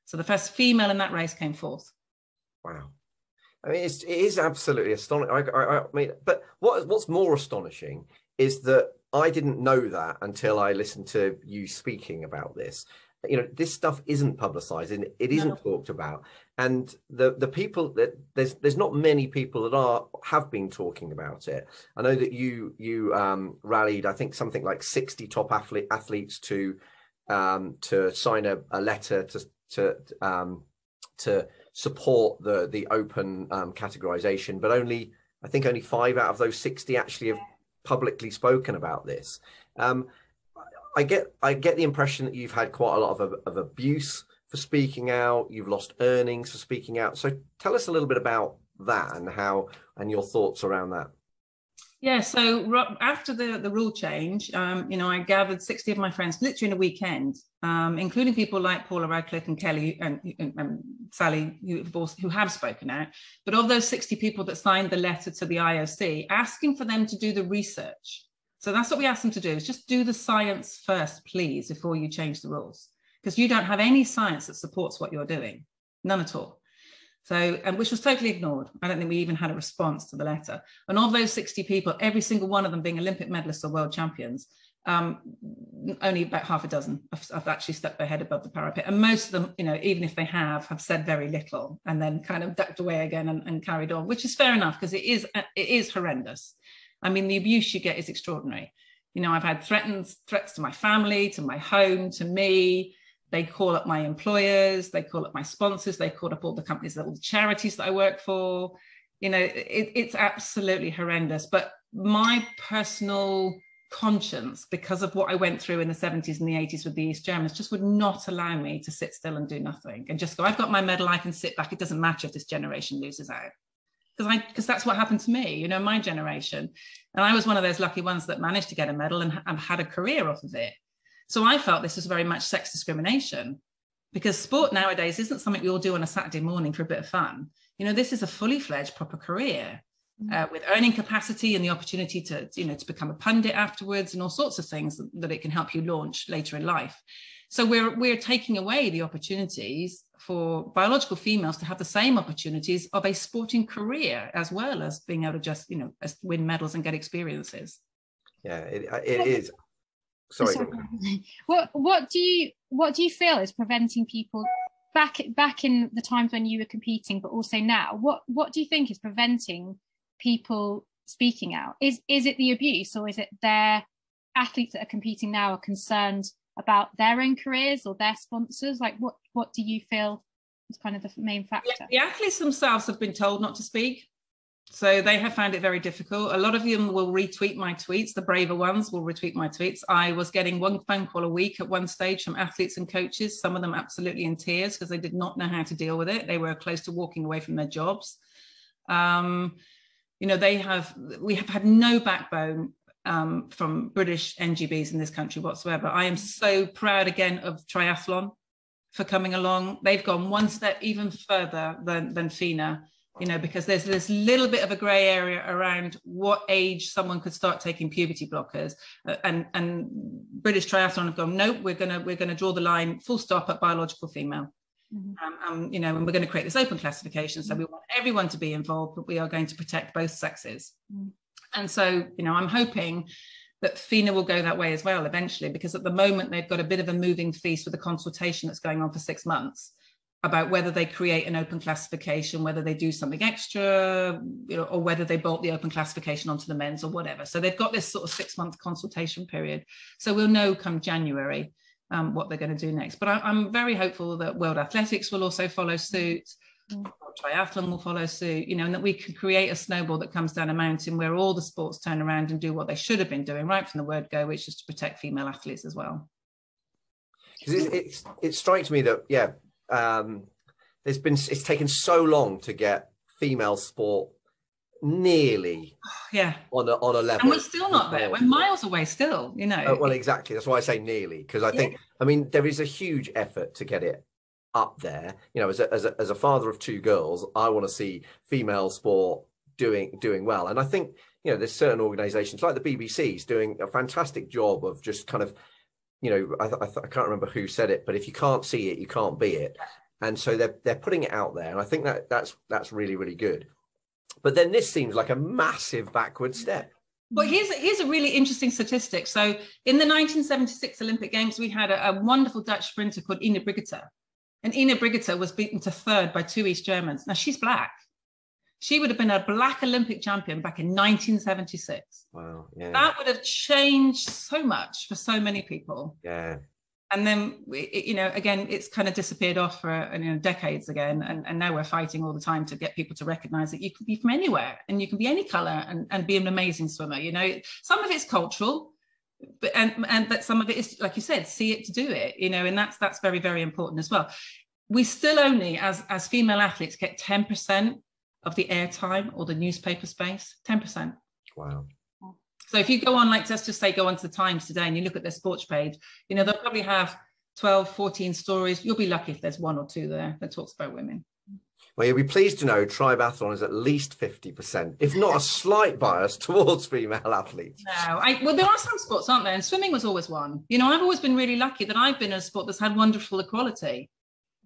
So the first female in that race came 4th. Wow. I mean, it is absolutely astonishing. I mean, but what's more astonishing is that I didn't know that until I listened to you speaking about this. You know, this stuff isn't publicized and it isn't talked about. And the people that there's not many people that have been talking about it. I know that you rallied, I think, something like 60 top athletes to sign a letter to support the open categorization, but I think only 5 out of those 60 actually have publicly spoken about this. I get the impression that you've had quite a lot of abuse for speaking out. You've lost earnings for speaking out. So tell us a little bit about that and your thoughts around that. Yeah, so after the rule change, I gathered 60 of my friends literally in a weekend, including people like Paula Radcliffe and Kelly and Sally, who have spoken out. But of those 60 people that signed the letter to the IOC, asking for them to do the research. So that's what we asked them to do, is just do the science first, please, before you change the rules. Because you don't have any science that supports what you're doing, none at all. So, and which was totally ignored. I don't think we even had a response to the letter. And of those 60 people, every single one of them being Olympic medalists or world champions, only about half a dozen have actually stepped their head above the parapet. And most of them, even if they have said very little and then kind of ducked away again and carried on, which is fair enough, because it is horrendous. I mean, the abuse you get is extraordinary. I've had threats to my family, to my home, to me. They call up my employers, they call up my sponsors, they call up all the companies, all the charities that I work for. It's absolutely horrendous. But my personal conscience, because of what I went through in the 70s and the 80s with the East Germans, just would not allow me to sit still and do nothing and just go, I've got my medal, I can sit back. It doesn't matter if this generation loses out. Because that's what happened to me, my generation. And I was one of those lucky ones that managed to get a medal and had a career off of it. So I felt this was very much sex discrimination, because sport nowadays isn't something we all do on a Saturday morning for a bit of fun. This is a fully fledged proper career with earning capacity and the opportunity to become a pundit afterwards and all sorts of things that it can help you launch later in life. So we're taking away the opportunities for biological females to have the same opportunities of a sporting career, as well as being able to just, win medals and get experiences. Yeah, it is. Sorry. What do you feel is preventing people back in the times when you were competing, but also now? What do you think is preventing people speaking out? Is it the abuse, or is it their athletes that are competing now are concerned about their own careers or their sponsors? Like, what do you feel is kind of the main factor? Yeah, the athletes themselves have been told not to speak. So they have found it very difficult. A lot of them will retweet my tweets. The braver ones will retweet my tweets. I was getting one phone call a week at one stage from athletes and coaches, some of them absolutely in tears because they did not know how to deal with it. They were close to walking away from their jobs. We have had no backbone from British NGBs in this country whatsoever. I am so proud again of triathlon for coming along. They've gone one step even further than FINA. Because there's this little bit of a grey area around what age someone could start taking puberty blockers, and British Triathlon have gone, nope, we're gonna draw the line, full stop, at biological female. And we're going to create this open classification, so we want everyone to be involved, but we are going to protect both sexes. And so I'm hoping that FINA will go that way as well eventually, because at the moment they've got a bit of a moving feast with a consultation that's going on for 6 months about whether they create an open classification, whether they do something extra, or whether they bolt the open classification onto the men's or whatever. So they've got this sort of 6-month consultation period. So we'll know come January what they're going to do next. But I'm very hopeful that World Athletics will also follow suit, triathlon will follow suit, and that we can create a snowball that comes down a mountain where all the sports turn around and do what they should have been doing right from the word go, which is to protect female athletes as well. Because it strikes me that, it's taken so long to get female sport nearly on a level, and we're still not there. We're miles away still, well, exactly, that's why I say nearly, because I think there is a huge effort to get it up there. As a father of 2 girls, I want to see female sport doing well, and I think there's certain organizations like the BBC's doing a fantastic job of just kind of I can't remember who said it, but if you can't see it, you can't be it. And so they're putting it out there, and I think that's really, really good. But then this seems like a massive backward step. Well, here's a really interesting statistic. So in the 1976 Olympic Games, we had a wonderful Dutch sprinter called Ina Brigitte. And Ina Brigitte was beaten to 3rd by 2 East Germans. Now, she's black. She would have been a black Olympic champion back in 1976. Wow, yeah. That would have changed so much for so many people. Yeah. And then, again, it's kind of disappeared off for decades again. And now we're fighting all the time to get people to recognize that you can be from anywhere and you can be any color and be an amazing swimmer. Some of it's cultural. but some of it is, like you said, see it to do it, you know, and that's very, very important as well. We still only, as female athletes, get 10% of the airtime or the newspaper space. 10%. Wow. So if you go on, like, let's just say, go onto the Times today and you look at their sports page, you know, they'll probably have 12, 14 stories. You'll be lucky if there's 1 or 2 there that talks about women. Well, you'll be pleased to know TRIBEathlon is at least 50%, if not a slight bias towards female athletes. No, well, there are some sports, aren't there? And swimming was always one. You know, I've always been really lucky that I've been in a sport that's had wonderful equality.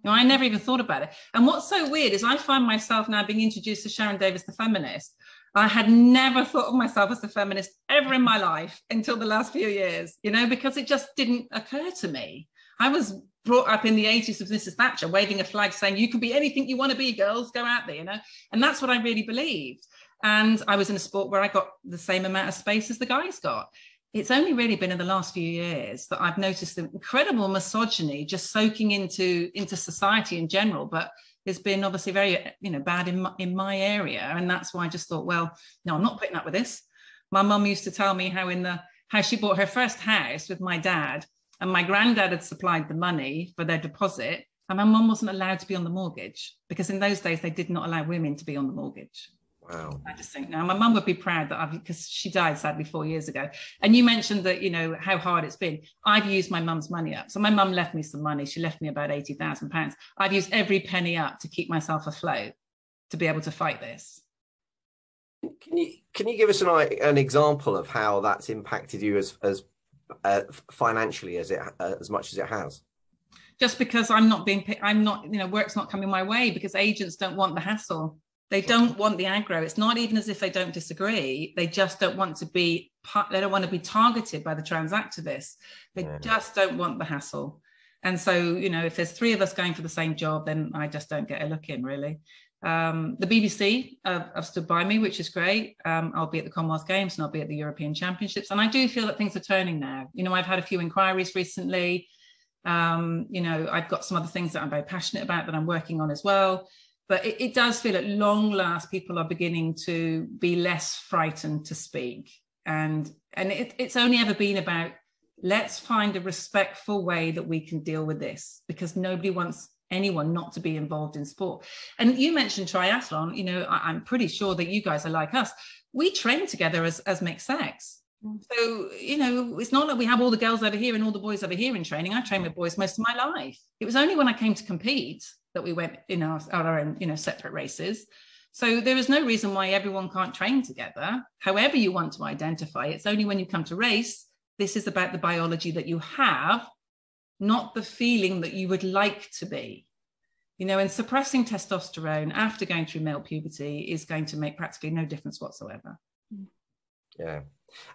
You know, I never even thought about it. And what's so weird is I find myself now being introduced to Sharron Davies, the feminist. I had never thought of myself as a feminist ever in my life until the last few years, you know, because it just didn't occur to me. I was brought up in the 80s with Mrs. Thatcher waving a flag saying, you can be anything you want to be, girls, go out there, you know, and that's what I really believed. And I was in a sport where I got the same amount of space as the guys got. It's only really been in the last few years that I've noticed the incredible misogyny just soaking into society in general, but it's been obviously very, you know, bad in my area. And that's why I just thought, well, no, I'm not putting up with this. My mum used to tell me how she bought her first house with my dad, and my granddad had supplied the money for their deposit, and my mum wasn't allowed to be on the mortgage, because in those days they did not allow women to be on the mortgage. Wow. I just think now my mum would be proud that because she died sadly 4 years ago. And you mentioned that, you know, how hard it's been. I've used my mum's money up. So my mum left me some money. She left me about £80,000. I've used every penny up to keep myself afloat to be able to fight this. Can you give us an example of how that's impacted you as financially as much as it has? Just because I'm not, you know, work's not coming my way because agents don't want the hassle. They don't want the aggro. It's not even as if they don't disagree. They just don't want to be, they don't want to be targeted by the trans activists. They just don't want the hassle. And so, you know, if there's 3 of us going for the same job, then I just don't get a look in, really. The BBC have stood by me, which is great. I'll be at the Commonwealth Games and I'll be at the European Championships. And I do feel that things are turning now. You know, I've had a few inquiries recently. You know, I've got some other things that I'm very passionate about that I'm working on as well. But it does feel at long last people are beginning to be less frightened to speak. And it's only ever been about, let's find a respectful way that we can deal with this, because nobody wants anyone not to be involved in sport. And you mentioned triathlon. You know, I'm pretty sure that you guys are like us. We train together as mixed sex. So, you know, it's not like we have all the girls over here and all the boys over here in training. I trained with boys most of my life. It was only when I came to compete that we went in our own, you know, separate races. So there is no reason why everyone can't train together. However you want to identify, it's only when you come to race, this is about the biology that you have, not the feeling that you would like to be. You know, and suppressing testosterone after going through male puberty is going to make practically no difference whatsoever. Yeah.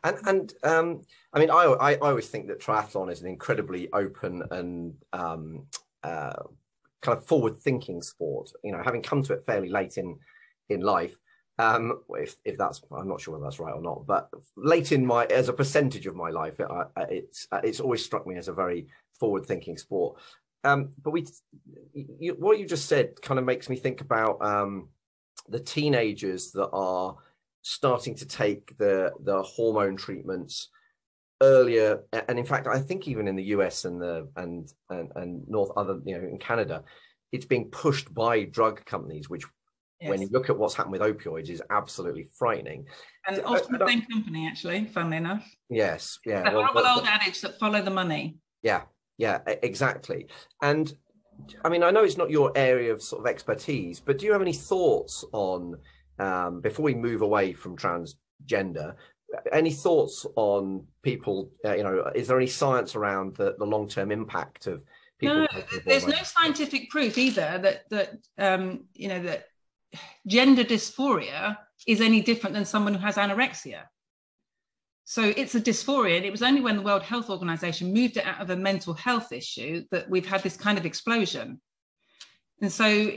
And I mean, I always think that triathlon is an incredibly open and kind of forward-thinking sport. You know, having come to it fairly late in life, if that's, I'm not sure whether that's right or not, but late in as a percentage of my life, it's always struck me as a very forward-thinking sport. But what you just said kind of makes me think about the teenagers that are starting to take the hormone treatments earlier, and in fact, I think even in the US and North, other, you know, in Canada, it's being pushed by drug companies, which, yes, when you look at what's happened with opioids, is absolutely frightening. And often the same company, actually, funnily enough. Yes, yeah. The horrible old adage that follow the money. Yeah, exactly. And I mean, I know it's not your area of sort of expertise, but do you have any thoughts on, before we move away from transgender, any thoughts on people, you know, is there any science around the long-term impact of people? No, there's no scientific proof either that you know, that gender dysphoria is any different than someone who has anorexia. So it's a dysphoria, and it was only when the World Health Organization moved it out of a mental health issue that we've had this kind of explosion. And so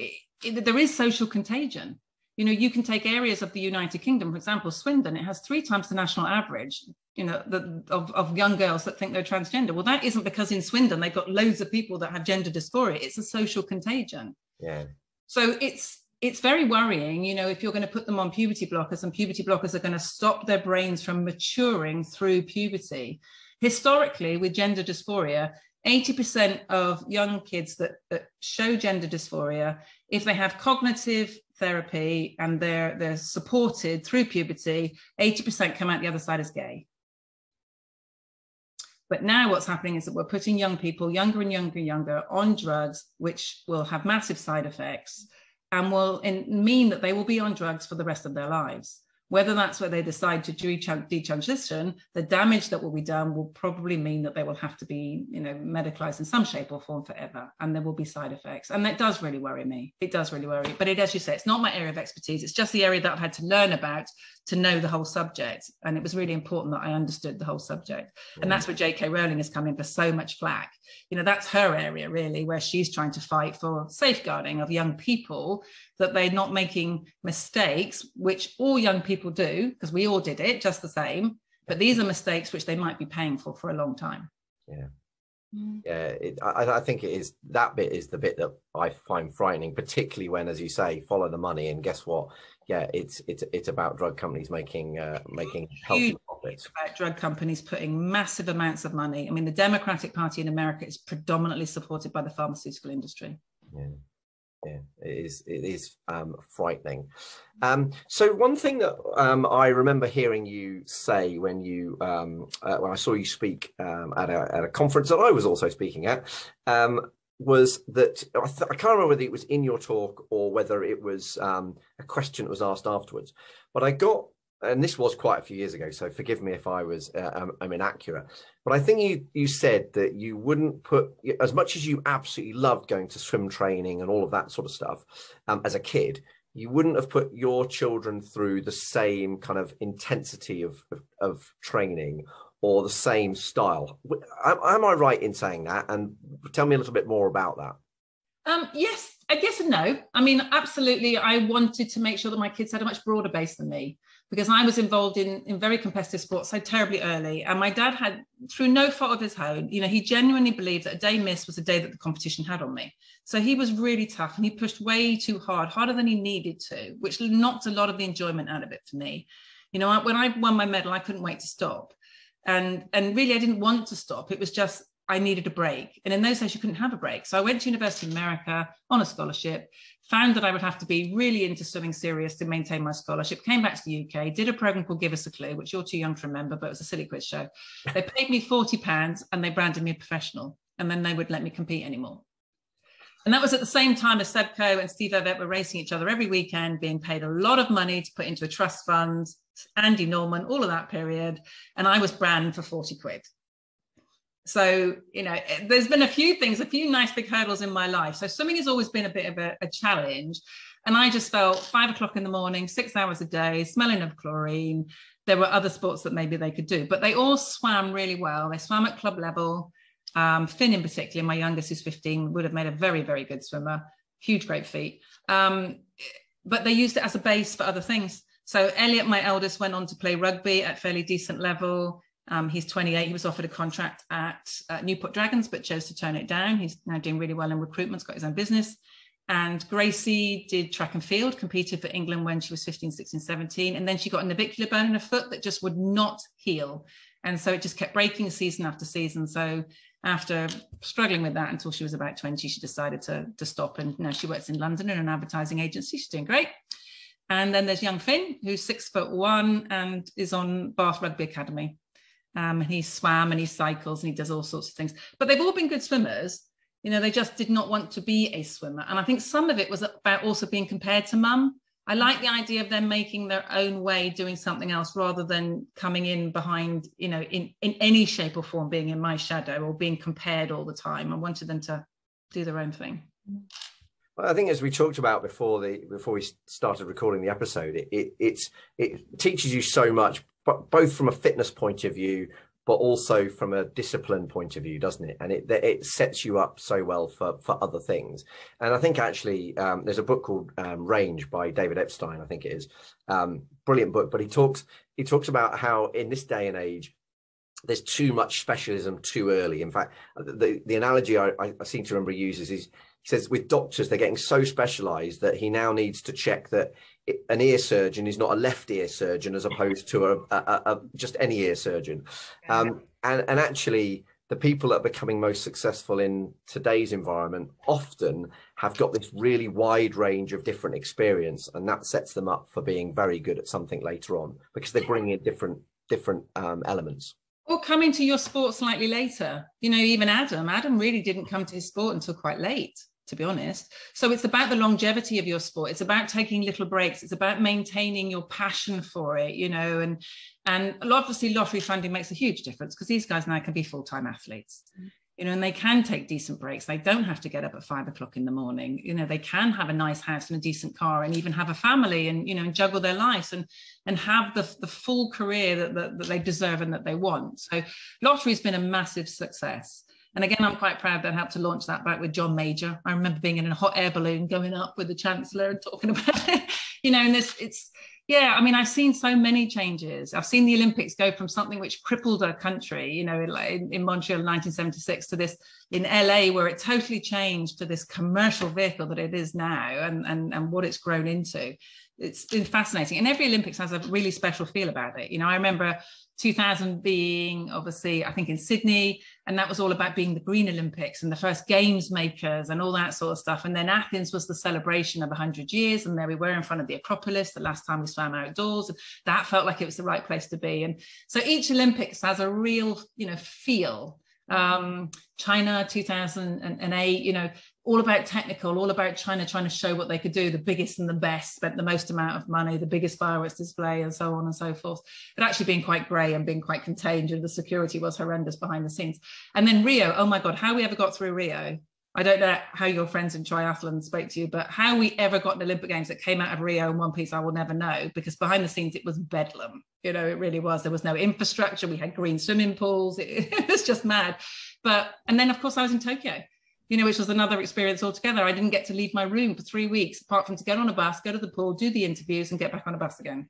there is social contagion. You know, you can take areas of the United Kingdom, for example, Swindon, it has 3 times the national average, you know, of young girls that think they're transgender. Well, that isn't because in Swindon they've got loads of people that have gender dysphoria. It's a social contagion. Yeah. So it's very worrying, you know, if you're going to put them on puberty blockers, and puberty blockers are going to stop their brains from maturing through puberty. Historically, with gender dysphoria, 80% of young kids that show gender dysphoria, if they have cognitive therapy and they're supported through puberty, 80% come out the other side as gay. But now what's happening is that we're putting young people, younger and younger and younger, on drugs, which will have massive side effects and will mean that they will be on drugs for the rest of their lives. Whether that's where they decide to detransition, the damage that will be done will probably mean that they will have to be, medicalized in some shape or form forever, and there will be side effects. And that does really worry me. It does really worry. But as you say, it's not my area of expertise. It's just the area that I've had to learn about to know the whole subject. And it was really important that I understood the whole subject. And that's where J.K. Rowling has come in for so much flack. That's her area, really, where she's trying to fight for safeguarding of young people, that they're not making mistakes, which all young people do, because we all did it just the same. But these are mistakes which they might be paying for a long time. Yeah. Yeah, I think it is. That bit is the bit that I find frightening, particularly when, as you say, follow the money. And guess what? Yeah, it's about drug companies making healthy profits. About drug companies putting massive amounts of money. I mean, the Democratic Party in America is predominantly supported by the pharmaceutical industry. Yeah, it is frightening. So one thing that I remember hearing you say when I saw you speak at a conference that I was also speaking at, was that I can't remember whether it was in your talk or whether it was a question that was asked afterwards, but I got, and this was quite a few years ago, so forgive me if I was I'm inaccurate, but I think you said that you wouldn't put, as much as you absolutely loved going to swim training and all of that sort of stuff as a kid, you wouldn't have put your children through the same kind of intensity of training or the same style. Am I right in saying that? And tell me a little bit more about that. Yes, I guess and no. I mean, absolutely. I wanted to make sure that my kids had a much broader base than me, because I was involved in very competitive sports so terribly early. And my dad had, through no fault of his own, he genuinely believed that a day missed was a day that the competition had on me. So he was really tough and he pushed way too hard, harder than he needed to, which knocked a lot of the enjoyment out of it for me. When I won my medal, I couldn't wait to stop. And really, I didn't want to stop. It was just, I needed a break. And in those days, you couldn't have a break. So I went to University of America on a scholarship, found that I would have to be really into swimming serious to maintain my scholarship, came back to the UK, did a program called Give Us a Clue, which you're too young to remember, but it was a silly quiz show. They paid me £40 and they branded me a professional, and then they would let me compete anymore. And that was at the same time as Seb Coe and Steve Ovett were racing each other every weekend, being paid a lot of money to put into a trust fund, Andy Norman, all of that period. And I was branded for 40 quid. So, there's been a few nice big hurdles in my life. So swimming has always been a bit of a challenge. And I just felt 5 o'clock in the morning, 6 hours a day, smelling of chlorine. There were other sports that maybe they could do, but they all swam really well. They swam at club level. Finn in particular, my youngest, who's 15, would have made a very, very good swimmer. Huge, great feat. But they used it as a base for other things. So Elliot, my eldest, went on to play rugby at fairly decent level. He's 28. He was offered a contract at Newport Dragons, but chose to turn it down. He's now doing really well in recruitment, got his own business. And Gracie did track and field, competed for England when she was 15, 16, 17. And then she got a navicular bone in her foot that just would not heal. And so it just kept breaking season after season. So after struggling with that until she was about 20, she decided to stop. And now she works in London in an advertising agency. She's doing great. And then there's young Finn, who's 6'1" and is on Bath Rugby Academy. And he swam and he cycles and he does all sorts of things. But they've all been good swimmers. They just did not want to be a swimmer. And I think some of it was about also being compared to mum. I like the idea of them making their own way, doing something else, rather than coming in behind, in any shape or form, being in my shadow or being compared all the time. I wanted them to do their own thing. Well, I think, as we talked about before we started recording the episode, it teaches you so much, but both from a fitness point of view, but also from a discipline point of view, doesn't it? And it sets you up so well for other things. And I think actually there's a book called Range by David Epstein, I think it is. Brilliant book, but he talks about how in this day and age, there's too much specialism too early. In fact, the analogy I seem to remember he uses is he says with doctors, they're getting so specialised that he now needs to check that an ear surgeon is not a left ear surgeon as opposed to a just any ear surgeon. And actually, the people that are becoming most successful in today's environment often have got this really wide range of different experience, and that sets them up for being very good at something later on because they bring in different elements. Or coming to your sport slightly later. You know, even Adam really didn't come to his sport until quite late, to be honest. So it's about the longevity of your sport. It's about taking little breaks. It's about maintaining your passion for it, you know, and obviously lottery funding makes a huge difference because these guys now can be full-time athletes, you know, and they can take decent breaks. They don't have to get up at 5 o'clock in the morning. You know, they can have a nice house and a decent car and even have a family and, you know, and juggle their lives and have the full career that they deserve and that they want. So lottery has been a massive success. And again, I'm quite proud that I helped to launch that back with John Major. I remember being in a hot air balloon going up with the Chancellor and talking about it, you know, and yeah, I mean, I've seen so many changes. I've seen the Olympics go from something which crippled a country, you know, in Montreal in 1976 to this in LA, where it totally changed to this commercial vehicle that it is now and what it's grown into. It's been fascinating. And every Olympics has a really special feel about it. You know, I remember 2000 being obviously, I think in Sydney, and that was all about being the Green Olympics and the first games makers and all that sort of stuff. And then Athens was the celebration of 100 years. And there we were in front of the Acropolis, the last time we swam outdoors. And that felt like it was the right place to be. And so each Olympics has a real, you know, feel. China 2008, you know, all about technical, all about China trying to show what they could do, the biggest and the best, spent the most amount of money, the biggest fireworks display and so on and so forth, but actually being quite grey and being quite contained, and the security was horrendous behind the scenes. And then Rio, oh my God, how we ever got through Rio. I don't know how your friends in triathlon spoke to you, but how we ever got an Olympic Games that came out of Rio in one piece, I will never know, because behind the scenes, it was bedlam. You know, it really was. There was no infrastructure. We had green swimming pools. It was just mad. And then, of course, I was in Tokyo, you know, which was another experience altogether. I didn't get to leave my room for 3 weeks, apart from to get on a bus, go to the pool, do the interviews and get back on a bus again.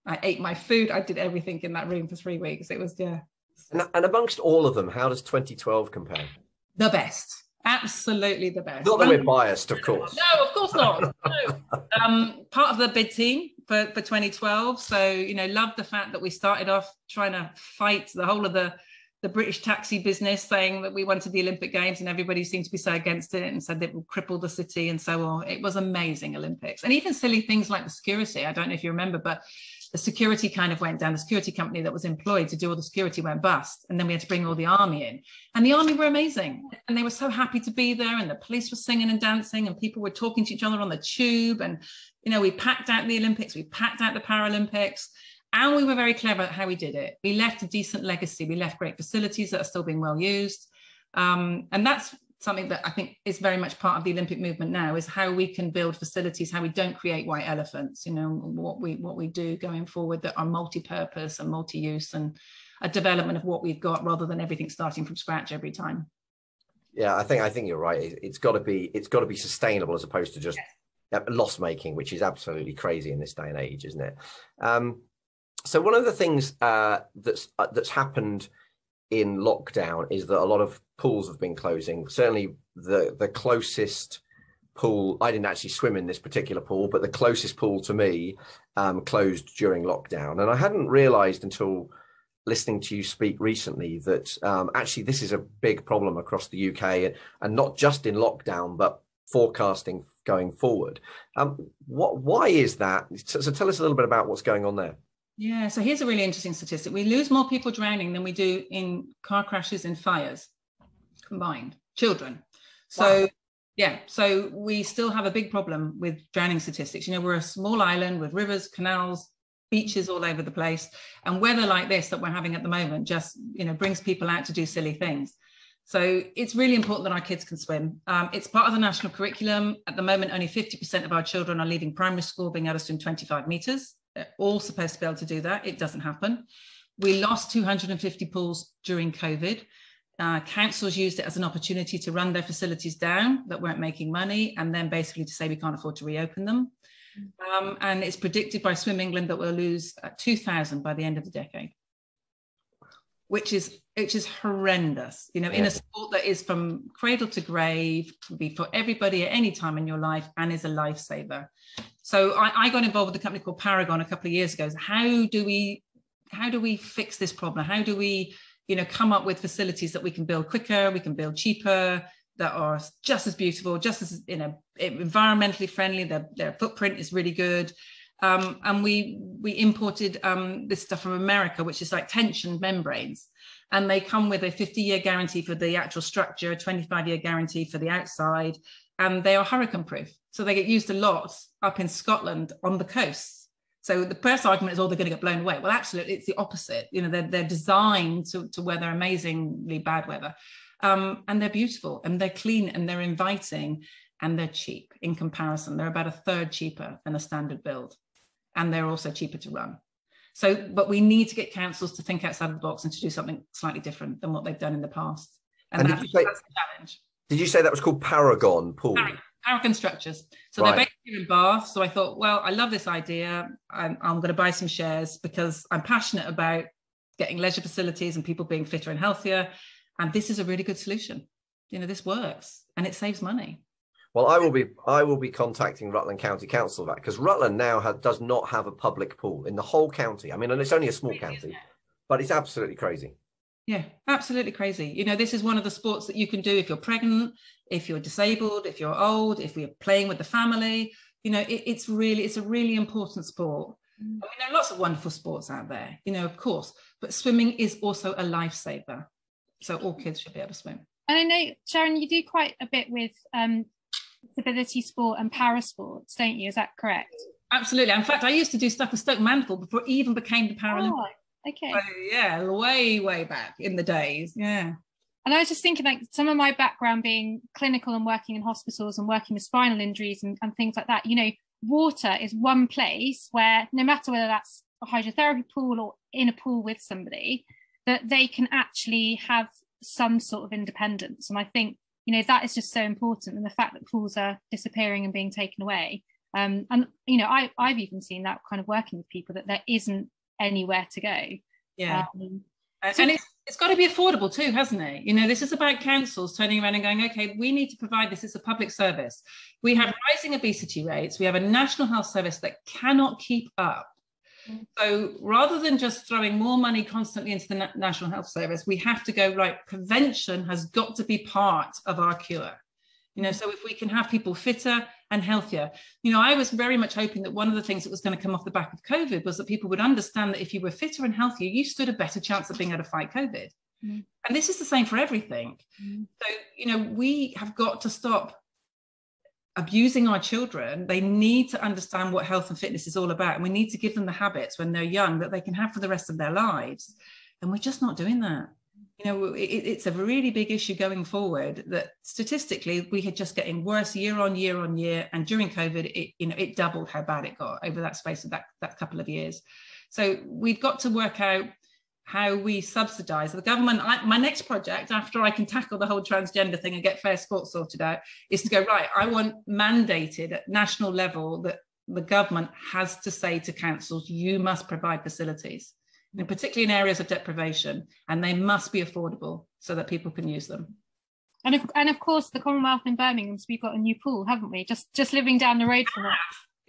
I ate my food. I did everything in that room for 3 weeks. It was, yeah. And amongst all of them, how does 2012 compare? The best. Absolutely the best. Not that we're biased, of course. No, of course not. No. Part of the bid team for 2012. So, you know, love the fact that we started off trying to fight the whole of the British taxi business, saying that we wanted the Olympic Games, and everybody seemed to be so against it and said that it would cripple the city and so on. It was amazing Olympics. And even silly things like the security. I don't know if you remember, but the security kind of went down. The security company that was employed to do all the security went bust. And then we had to bring all the army in. And the army were amazing. And they were so happy to be there. And the police were singing and dancing. And people were talking to each other on the tube. And, you know, we packed out the Olympics. We packed out the Paralympics. And we were very clever at how we did it. We left a decent legacy. We left great facilities that are still being well used. And that's something that I think is very much part of the Olympic movement now, is how we can build facilities, how we don't create white elephants, you know, what we do going forward that are multi-purpose and multi-use, and a development of what we've got rather than everything starting from scratch every time. Yeah, I think you're right. It's got to be sustainable as opposed to just loss making, which is absolutely crazy in this day and age, isn't it? So one of the things that's happened in lockdown is that a lot of pools have been closing. Certainly the closest pool, I didn't actually swim in this particular pool, but the closest pool to me closed during lockdown. And I hadn't realized until listening to you speak recently that actually this is a big problem across the UK, and not just in lockdown, but forecasting going forward. Why is that? So tell us a little bit about what's going on there. Yeah, so here's a really interesting statistic. We lose more people drowning than we do in car crashes and fires combined, children. So, wow. Yeah, so we still have a big problem with drowning statistics. You know, we're a small island with rivers, canals, beaches all over the place. And weather like this that we're having at the moment just, you know, brings people out to do silly things. So it's really important that our kids can swim. It's part of the national curriculum. At the moment, only 50% of our children are leaving primary school being able to swim 25 metres. They're all supposed to be able to do that. It doesn't happen. We lost 250 pools during COVID. Councils used it as an opportunity to run their facilities down that weren't making money, and then basically to say we can't afford to reopen them. And it's predicted by Swim England that we'll lose 2,000 by the end of the decade. which is horrendous, you know, in a sport that is from cradle to grave, can be for everybody at any time in your life, and is a lifesaver. So I got involved with a company called Paragon a couple of years ago. So how do we fix this problem? How do we, you know, come up with facilities that we can build quicker, we can build cheaper, that are just as beautiful, just as, you know, environmentally friendly, their footprint is really good. And we imported this stuff from America, which is like tension membranes. And they come with a 50-year guarantee for the actual structure, a 25-year guarantee for the outside, and they are hurricane proof. So they get used a lot up in Scotland on the coasts. So the first argument is, oh, they're going to get blown away. Well, absolutely, it's the opposite. You know, they're designed to weather amazingly bad weather. And they're beautiful, and they're clean, and they're inviting, and they're cheap in comparison. They're about a third cheaper than a standard build, and they're also cheaper to run. So, but we need to get councils to think outside the box and to do something slightly different than what they've done in the past. And that's the challenge. Did you say that was called Paragon Pool? Paragon structures. So they're based here in Bath. So I thought, well, I love this idea. I'm going to buy some shares because I'm passionate about getting leisure facilities and people being fitter and healthier. And this is a really good solution. You know, this works and it saves money. Well, I will be contacting Rutland County Council about, because Rutland now does not have a public pool in the whole county. I mean, and it's only a small county, but it's absolutely crazy. Yeah, absolutely crazy. You know, this is one of the sports that you can do if you're pregnant, if you're disabled, if you're old, if you're playing with the family. You know, it's a really important sport. I mean, there are lots of wonderful sports out there, you know, of course, but swimming is also a lifesaver. So all kids should be able to swim. And I know, Sharron, you do quite a bit with disability sport and para sports, don't you? Is that correct? Absolutely. In fact, I used to do stuff with Stoke Mandeville before it even became the Paralympics. Oh, okay. So, yeah, way back in the days. Yeah. And I was just thinking, like, some of my background being clinical and working in hospitals and working with spinal injuries and things like that, you know, water is one place where no matter whether that's a hydrotherapy pool or in a pool with somebody, that they can actually have some sort of independence. And I think, you know, that is just so important. And the fact that pools are disappearing and being taken away. And, you know, I've even seen that kind of working with people, that there isn't anywhere to go. Yeah. And it's got to be affordable too, hasn't it? You know, this is about councils turning around and going, okay, we need to provide this as a public service. We have rising obesity rates. We have a national health service that cannot keep up. So rather than just throwing more money constantly into the National Health Service, we have to go, right, prevention has got to be part of our cure. You know, so if we can have people fitter and healthier, you know, I was very much hoping that one of the things that was going to come off the back of COVID was that people would understand that if you were fitter and healthier, you stood a better chance of being able to fight COVID. And this is the same for everything. So, you know, we have got to stop abusing our children. They need to understand what health and fitness is all about. And we need to give them the habits when they're young that they can have for the rest of their lives. And we're just not doing that. You know, it's a really big issue going forward, that statistically we are just getting worse year on year on year. And during COVID, it doubled how bad it got over that space of that couple of years. So we've got to work out how we subsidise the government. My next project, after I can tackle the whole transgender thing and get fair sport sorted out, is to go, right, I want mandated at national level that the government has to say to councils, you must provide facilities, and particularly in areas of deprivation, and they must be affordable so that people can use them. And of course, the Commonwealth in Birmingham, we've got a new pool, haven't we? Just living down the road from it.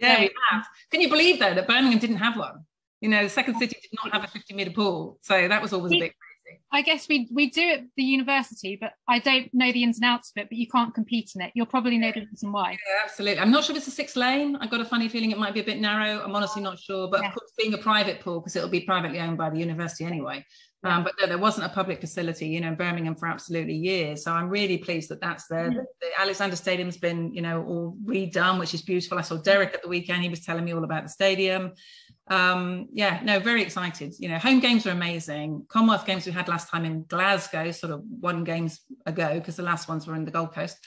Yeah, we have. Can you believe, though, that Birmingham didn't have one? You know, the second city did not have a 50-metre pool. So that was always a bit crazy. I guess we do it at the university, but I don't know the ins and outs of it, but you can't compete in it. You'll probably know the reason why. Yeah, absolutely. I'm not sure if it's a 6 lane. I've got a funny feeling it might be a bit narrow. I'm honestly not sure. But of course, being a private pool, because it'll be privately owned by the university anyway. But no, there wasn't a public facility, you know, in Birmingham for absolutely years. So I'm really pleased that that's there. The Alexander Stadium's been, you know, all redone, which is beautiful. I saw Derek at the weekend. He was telling me all about the stadium. Yeah, no, very excited. You know, home games are amazing. Commonwealth Games we had last time in Glasgow, sort of 1 games ago, because the last ones were in the Gold Coast.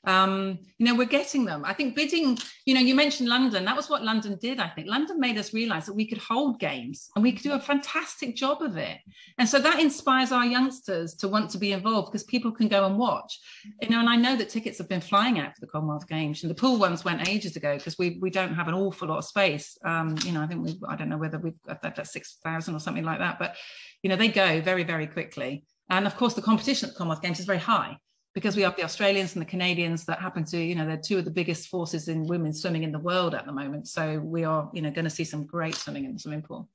You know, we're getting them. I think bidding, you know, you mentioned London. That was what London did. I think London made us realize that we could hold games and we could do a fantastic job of it. And so that inspires our youngsters to want to be involved, because people can go and watch, you know. And I know that tickets have been flying out for the Commonwealth Games, and the pool ones went ages ago because we don't have an awful lot of space. You know, I think I don't know whether we've got that 6,000 or something like that, but you know, they go very, very quickly. And of course, the competition at the Commonwealth Games is very high, because we have the Australians and the Canadians that happen to, you know, they're two of the biggest forces in women's swimming in the world at the moment. So we are, you know, going to see some great swimming in the swimming pool.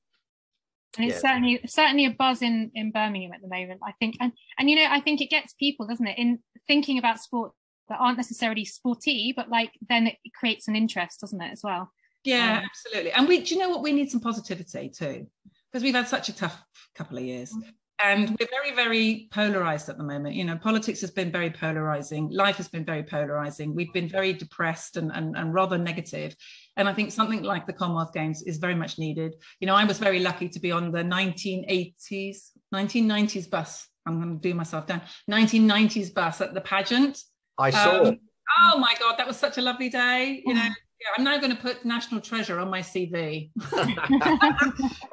And it's certainly a buzz in Birmingham at the moment, I think. And you know, I think it gets people, doesn't it, in thinking about sport that aren't necessarily sporty, but like then it creates an interest, doesn't it, as well? Yeah, absolutely. And do you know what, we need some positivity too, because we've had such a tough couple of years. And we're very, very polarized at the moment. You know, politics has been very polarizing. Life has been very polarizing. We've been very depressed and rather negative. And I think something like the Commonwealth Games is very much needed. You know, I was very lucky to be on the 1990s bus. I'm going to do myself down. 1990s bus at the pageant. I saw. Oh my God, that was such a lovely day. You know, yeah, I'm now going to put National Treasure on my CV. But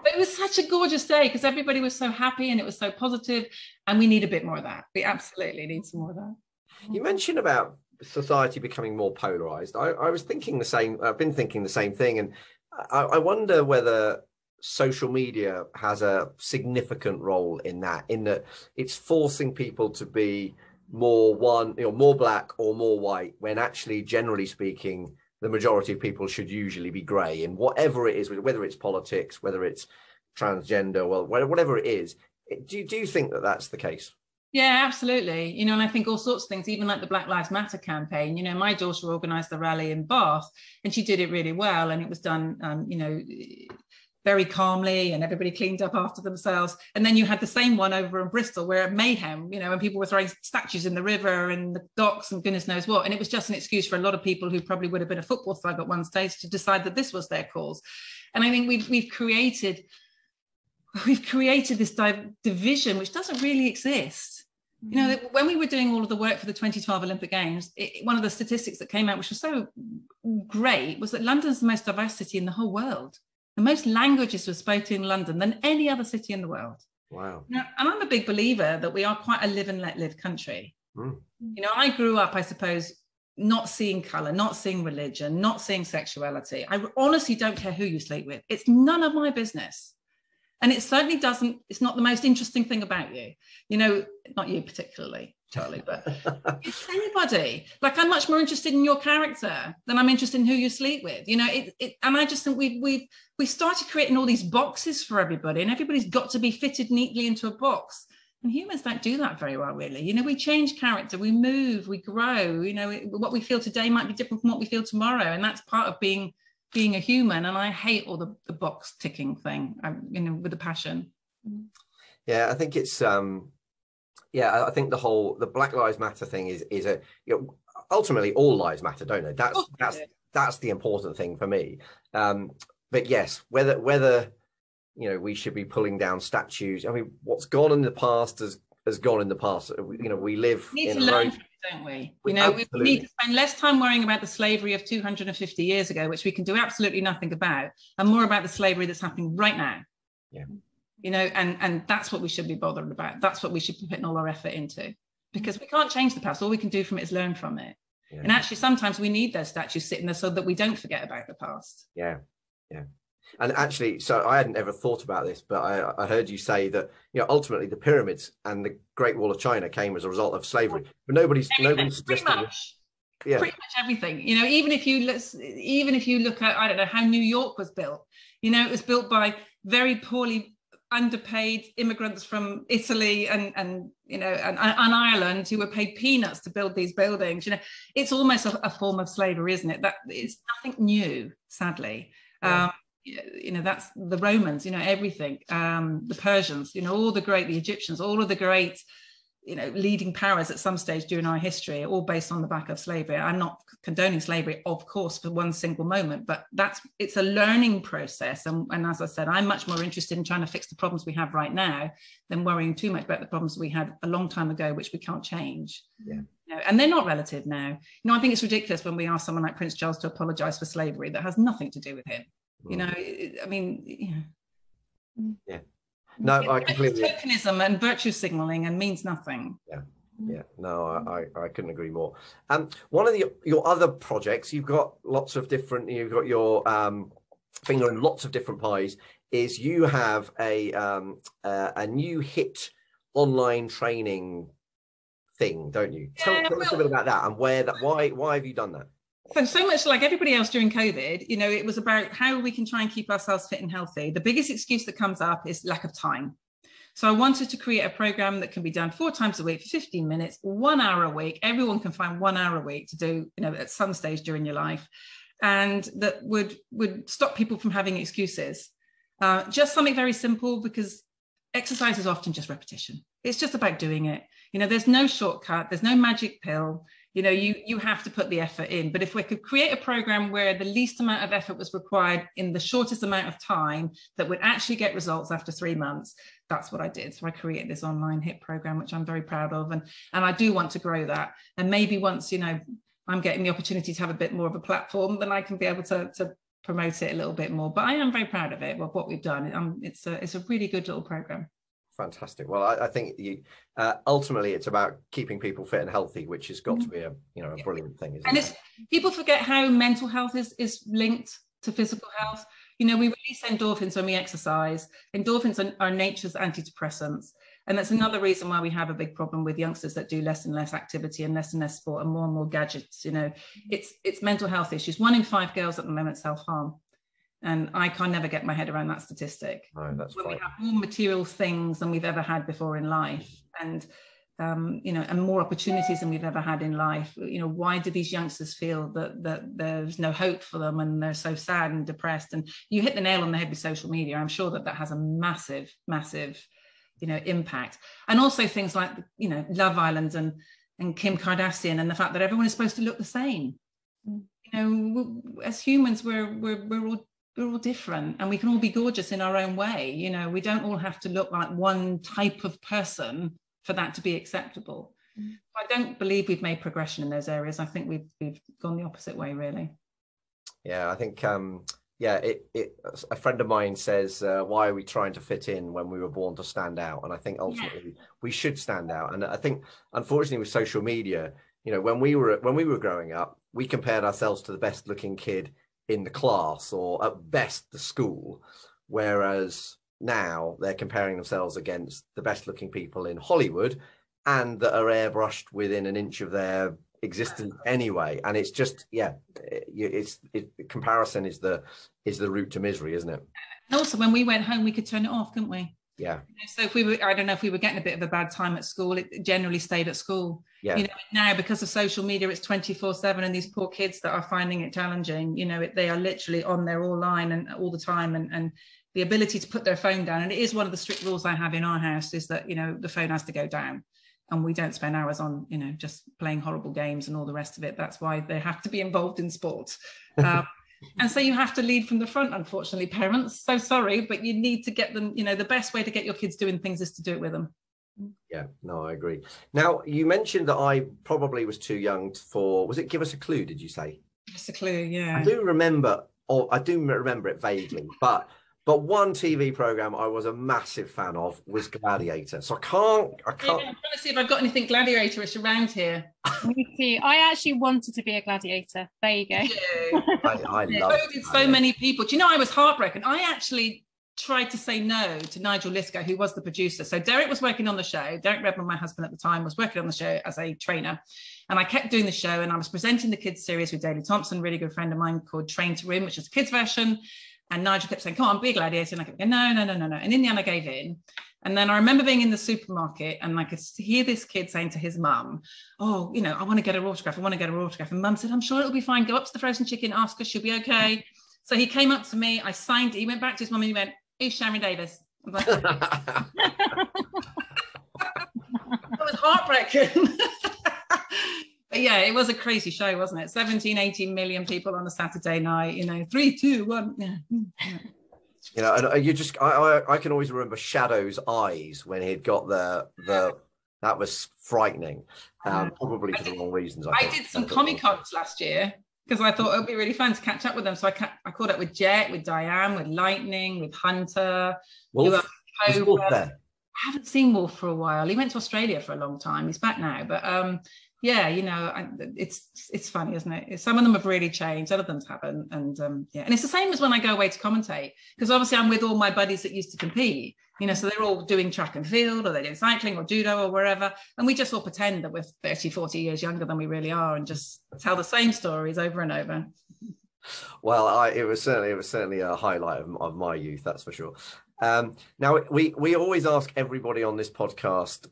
it was such a gorgeous day because everybody was so happy and it was so positive, and we need a bit more of that. We absolutely need some more of that. You mentioned about society becoming more polarized. I was thinking the same. I've been thinking the same thing, and I wonder whether social media has a significant role in that it's forcing people to be more more black or more white, when actually, generally speaking, the majority of people should usually be grey in whatever it is, whether it's politics, whether it's transgender, well, whatever it is. Do you think that that's the case? Yeah, absolutely. You know, and I think all sorts of things, even like the Black Lives Matter campaign. You know, my daughter organised the rally in Bath, and she did it really well, and it was done, you know, very calmly, and everybody cleaned up after themselves. And then you had the same one over in Bristol, where mayhem, you know, and people were throwing statues in the river and the docks and goodness knows what. And it was just an excuse for a lot of people who probably would have been a football thug at one stage to decide that this was their cause. And I think we've created this division which doesn't really exist. You know, when we were doing all of the work for the 2012 Olympic Games, one of the statistics that came out, which was so great, was that London's the most diverse city in the whole world. The most languages were spoken in London than any other city in the world. Wow. Now, and I'm a big believer that we are quite a live and let live country. You know, I grew up, I suppose, not seeing colour, not seeing religion, not seeing sexuality. I honestly don't care who you sleep with. It's none of my business. And it certainly doesn't, it's not the most interesting thing about you. You know, not you particularly, Charlie, but it's anybody. Like, I'm much more interested in your character than I'm interested in who you sleep with. You know, and I just think we started creating all these boxes for everybody, and everybody's got to be fitted neatly into a box. And humans don't do that very well, really. You know, we change character, we move, we grow. You know, what we feel today might be different from what we feel tomorrow, and that's part of being a human. And I hate all the box ticking thing, you know, with a passion. Yeah, I think it's yeah, I think the Black Lives Matter thing is a, you know, ultimately all lives matter, don't they? That's the important thing for me. But yes, whether you know, we should be pulling down statues. I mean, what's gone in the past has gone in the past. You know, we live we need to learn from it, don't we? You know, we need to spend less time worrying about the slavery of 250 years ago, which we can do absolutely nothing about, and more about the slavery that's happening right now. Yeah. You know, and that's what we should be bothered about. That's what we should be putting all our effort into, because we can't change the past. All we can do from it is learn from it. Yeah. And actually, sometimes we need those statues sitting there so that we don't forget about the past. Yeah, yeah. And actually, so I hadn't ever thought about this, but I heard you say that, you know, ultimately the pyramids and the Great Wall of China came as a result of slavery. But nobody's pretty much everything. You know, even if you look at, I don't know, how New York was built. You know, it was built by very poorly underpaid immigrants from Italy and you know and Ireland, who were paid peanuts to build these buildings. You know, it's almost a form of slavery, isn't it? That it's nothing new, sadly. Yeah. You know, that's the Romans, you know, everything, the Persians, you know, the Egyptians, all of the great, you know, leading powers at some stage during our history, all based on the back of slavery. I'm not condoning slavery, of course, for one single moment, but it's a learning process. And as I said, I'm much more interested in trying to fix the problems we have right now than worrying too much about the problems we had a long time ago, which we can't change. Yeah. And they're not relative now. I think it's ridiculous when we ask someone like Prince Charles to apologize for slavery that has nothing to do with him. No, I completely. It's tokenism and virtue signaling and means nothing. Yeah, no, I couldn't agree more. One of your other projects, you've got lots of different. You've got your finger in lots of different pies. Is you have a new hit online training thing, don't you? Tell us a bit about that and why have you done that? So much like everybody else during COVID, it was about how we can try and keep ourselves fit and healthy. The biggest excuse that comes up is lack of time. So I wanted to create a program that can be done 4 times a week for 15 minutes, 1 hour a week. Everyone can find 1 hour a week to do, at some stage during your life, and that would stop people from having excuses. Just something very simple, because exercise is often just repetition. It's just about doing it. There's no shortcut. There's no magic pill. You have to put the effort in. But if we could create a program where the least amount of effort was required in the shortest amount of time that would actually get results after 3 months, that's what I did. So I created this online HIT program, which I'm very proud of. And I do want to grow that. And maybe once, I'm getting the opportunity to have a bit more of a platform, then I can be able to promote it a little bit more. But I am very proud of it, of what we've done. It's a really good little program. Fantastic. Well, I think ultimately it's about keeping people fit and healthy, which has got to be a brilliant thing, isn't it? People forget how mental health is linked to physical health. We release endorphins when we exercise. Endorphins are nature's antidepressants. And that's another reason why we have a big problem with youngsters that do less and less activity and less sport and more gadgets. It's mental health issues. 1 in 5 girls at the moment self-harm. And I can never get my head around that statistic. No, that's when fine. we have more material things than we've ever had before in life, and and more opportunities than we've ever had in life. Why do these youngsters feel that there's no hope for them and they're so sad and depressed? And you hit the nail on the head with social media. I'm sure that has a massive impact. And also things like Love Island and Kim Kardashian, and the fact that everyone is supposed to look the same. As humans, we're all different, and we can all be gorgeous in our own way. We don't all have to look like one type of person for that to be acceptable. I don't believe we've made progression in those areas. I think we've gone the opposite way, really. Yeah, I think a friend of mine says, why are we trying to fit in when we were born to stand out? And I think ultimately we should stand out. And I think, unfortunately, with social media, when we were growing up, we compared ourselves to the best looking kid in the class, or at best the school, whereas now they're comparing themselves against the best looking people in Hollywood, and that are airbrushed within an inch of their existence anyway. And it's just comparison is the route to misery, isn't it? And also, when we went home, we could turn it off, couldn't we? Yeah. So if I don't know if we were getting a bit of a bad time at school, it generally stayed at school. Yeah. Now because of social media, it's 24/7, and these poor kids that are finding it challenging, they are literally on there all line and all the time, and the ability to put their phone down. And it is one of the strict rules I have in our house, is that, the phone has to go down, and we don't spend hours on, just playing horrible games and all the rest of it. That's why they have to be involved in sports. And so you have to lead from the front, unfortunately, parents. So sorry, but you need to get them, the best way to get your kids doing things is to do it with them. Yeah, no, I agree. Now, you mentioned that I probably was too young was it Give Us a Clue, did you say? Give Us a Clue, yeah. I do remember it vaguely, but one TV program I was a massive fan of was Gladiator. So I can't. Yeah, I'm trying to see if I've got anything Gladiator-ish around here. Me too. I actually wanted to be a gladiator. There you go. I love it. So did so many people. Do you know, I was heartbroken. I actually tried to say no to Nigel Lisco, who was the producer. So Derek was working on the show. Derek Redmond, my husband at the time, was working on the show as a trainer. And I kept doing the show, and I was presenting the kids series with Daley Thompson, a really good friend of mine, called Train to Win, which is a kids version. And Nigel kept saying, come on, be a gladiator. And I kept going, no. And in the end, I gave in. And then I remember being in the supermarket, and I could hear this kid saying to his mum, oh, I want to get her autograph. And mum said, I'm sure it'll be fine. Go up to the frozen chicken, ask her, she'll be okay. So he came up to me, I signed it. He went back to his mum and he went, who's Sharron Davies? I was like, I was heartbroken. But yeah, it was a crazy show, wasn't it? 17, 18 million people on a Saturday night, 3, 2, 1. Yeah. And you just, I can always remember Shadow's eyes when he'd got the That was frightening, probably for the wrong reasons. I did some Comic-Cons last year because I thought it would be really fun to catch up with them. So I caught up with Jet, with Diane, with Lightning, with Hunter. Wolf? Was Wolf there? I haven't seen Wolf for a while. He went to Australia for a long time. He's back now. But yeah, you know, it's funny, isn't it? Some of them have really changed, other ones haven't. And yeah, and it's the same as when I go away to commentate, because obviously I'm with all my buddies that used to compete, you know, so they're all doing track and field, or they're doing cycling or judo or wherever. And we just all pretend that we're 30, 40 years younger than we really are and just tell the same stories over and over. Well, it was certainly a highlight of my youth, that's for sure. Now we always ask everybody on this podcast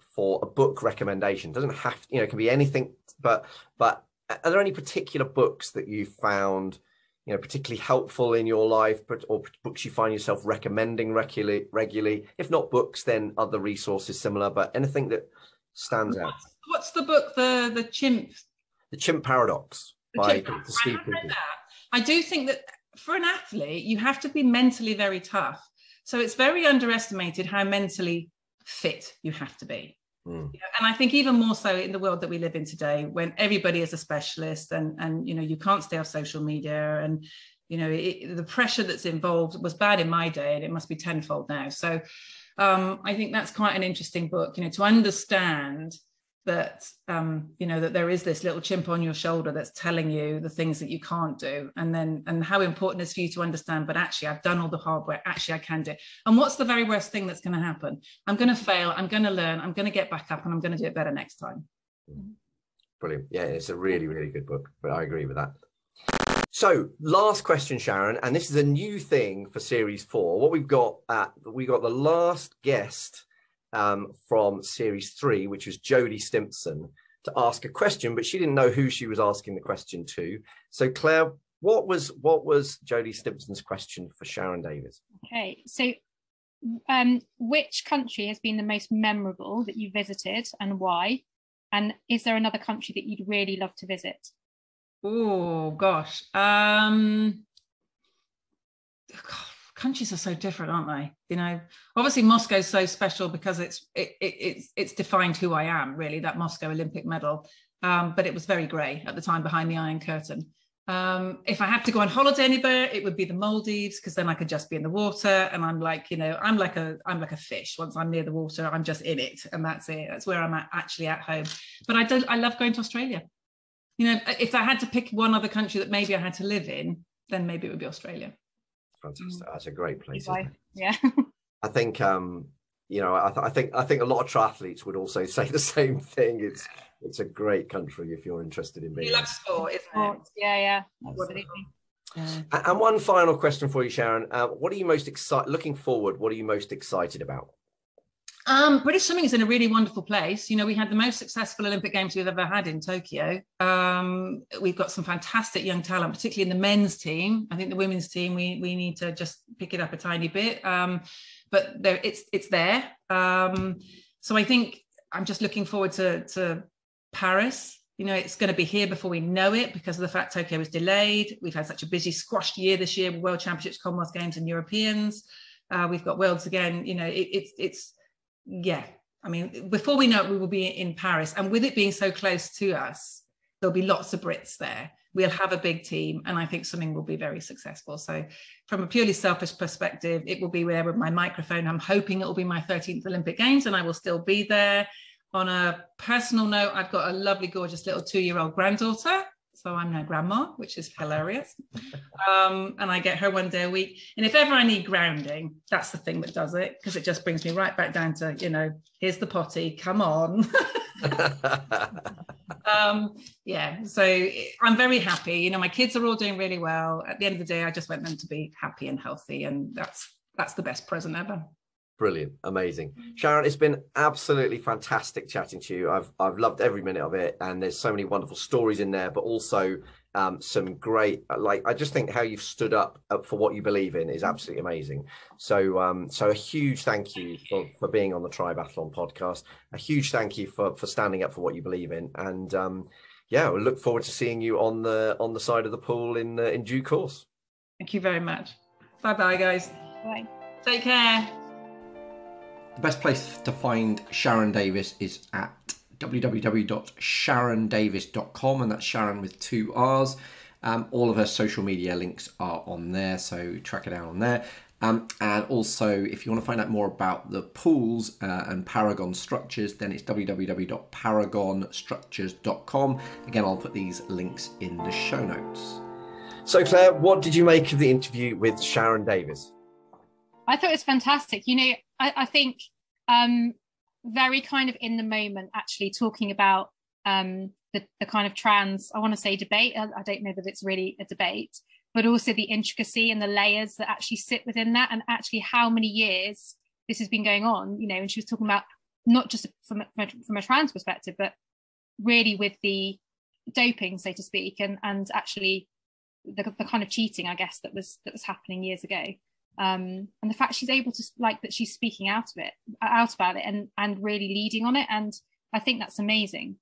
for a book recommendation. It doesn't have to, you know, it can be anything, but are there any particular books that you found, you know, particularly helpful in your life, or books you find yourself recommending regularly? If not books, then other resources similar, but anything that stands out. What's the book? The Chimp Paradox by Steve Cooper. I do think that for an athlete, you have to be mentally very tough. So it's very underestimated how mentally fit you have to be. And I think even more so in the world that we live in today, when everybody is a specialist and you know, you can't stay off social media, and you know, the pressure that's involved was bad in my day, and it must be tenfold now. So I think that's quite an interesting book, you know, to understand that you know, that there is this little chimp on your shoulder that's telling you the things that you can't do, and how important it is for you to understand, but actually I've done all the hard work, actually I can do it. And what's the very worst thing that's going to happen? I'm going to fail, I'm going to learn, I'm going to get back up, and I'm going to do it better next time. Brilliant. Yeah, it's a really, really good book, but I agree with that. So last question, Sharron, and this is a new thing for series 4. What we got the last guest from series 3, which was Jodie Stimpson, to ask a question, but she didn't know who she was asking the question to. So Claire, what was Jodie Stimpson's question for Sharron Davies? Okay, so which country has been the most memorable that you visited, and why? And is there another country that you'd really love to visit? Oh gosh, countries are so different, aren't they? You know, obviously Moscow's so special because it's defined who I am, really, that Moscow Olympic medal. But it was very grey at the time behind the Iron Curtain. If I had to go on holiday anywhere, it would be the Maldives, because then I could just be in the water, and I'm like, you know, I'm like a fish. Once I'm near the water, I'm just in it, and that's it. That's where I'm actually at home. But I love going to Australia. You know, if I had to pick one other country that maybe I had to live in, then maybe it would be Australia. Fantastic. That's a great place. Yeah. I think you know, I think a lot of triathletes would also say the same thing. It's a great country if you're interested in being. You love sport, isn't it? Yeah, absolutely. Yeah. And one final question for you, Sharron. What are you most looking forward? What are you most excited about? British swimming is in a really wonderful place. You know, we had the most successful Olympic Games we've ever had in Tokyo. We've got some fantastic young talent, particularly in the men's team. I think the women's team, we need to just pick it up a tiny bit. But it's there. So I think I'm just looking forward to Paris. You know, it's going to be here before we know it, because of the fact Tokyo was delayed. We've had such a busy, squashed year this year with World Championships, Commonwealth Games and Europeans. We've got Worlds again. You know, it's yeah, I mean, before we know it, we will be in Paris. And with it being so close to us, there'll be lots of Brits there. We'll have a big team, and I think swimming will be very successful. So from a purely selfish perspective, it will be there with my microphone. I'm hoping it will be my 13th Olympic Games, and I will still be there. On a personal note, I've got a lovely, gorgeous little 2-year-old granddaughter. So I'm now grandma, which is hilarious. And I get her 1 day a week. And if ever I need grounding, that's the thing that does it, because it just brings me right back down to, you know, here's the potty, come on. Yeah, so I'm very happy. You know, my kids are all doing really well. At the end of the day, I just want them to be happy and healthy. And that's the best present ever. Brilliant. Amazing. Sharron, it's been absolutely fantastic chatting to you. I've loved every minute of it, and there's so many wonderful stories in there, but also some great, like, I just think how you've stood up for what you believe in is absolutely amazing. So so a huge thank you for being on the TRIBEathlon podcast. A huge thank you for standing up for what you believe in, and yeah, we'll look forward to seeing you on the side of the pool in due course. Thank you very much. Bye bye, guys. Bye. Take care. The best place to find Sharron Davies is at www.sharrondavies.com, and that's Sharron with 2 R's. All of her social media links are on there, so track it out on there. And also, if you want to find out more about the pools and Paragon structures, then it's www.paragonstructures.com. Again, I'll put these links in the show notes. So, Claire, what did you make of the interview with Sharron Davies? I thought it was fantastic. You know, I think very kind of in the moment, actually talking about the kind of trans, I want to say debate. I don't know that it's really a debate, but also the intricacy and the layers that actually sit within that, and actually how many years this has been going on, you know. And she was talking about not just from a trans perspective, but really with the doping, so to speak, and actually the kind of cheating, I guess, that was happening years ago. And the fact she's able to, like, that she's speaking out about it and really leading on it. And I think that's amazing,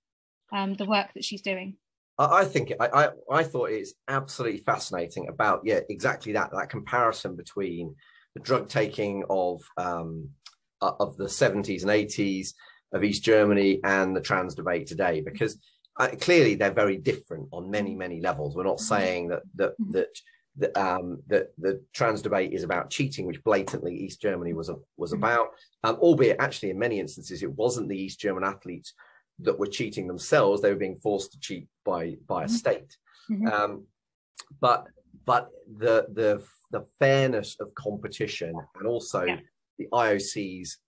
the work that she's doing. I think I thought it's absolutely fascinating about, exactly that comparison between the drug taking of the 70s and 80s of East Germany and the trans debate today, because clearly they're very different on many levels. We're not saying that the trans debate is about cheating, which blatantly East Germany was about, albeit actually in many instances it wasn't the East German athletes that were cheating themselves. They were being forced to cheat by a state. But the fairness of competition, and also the IOC's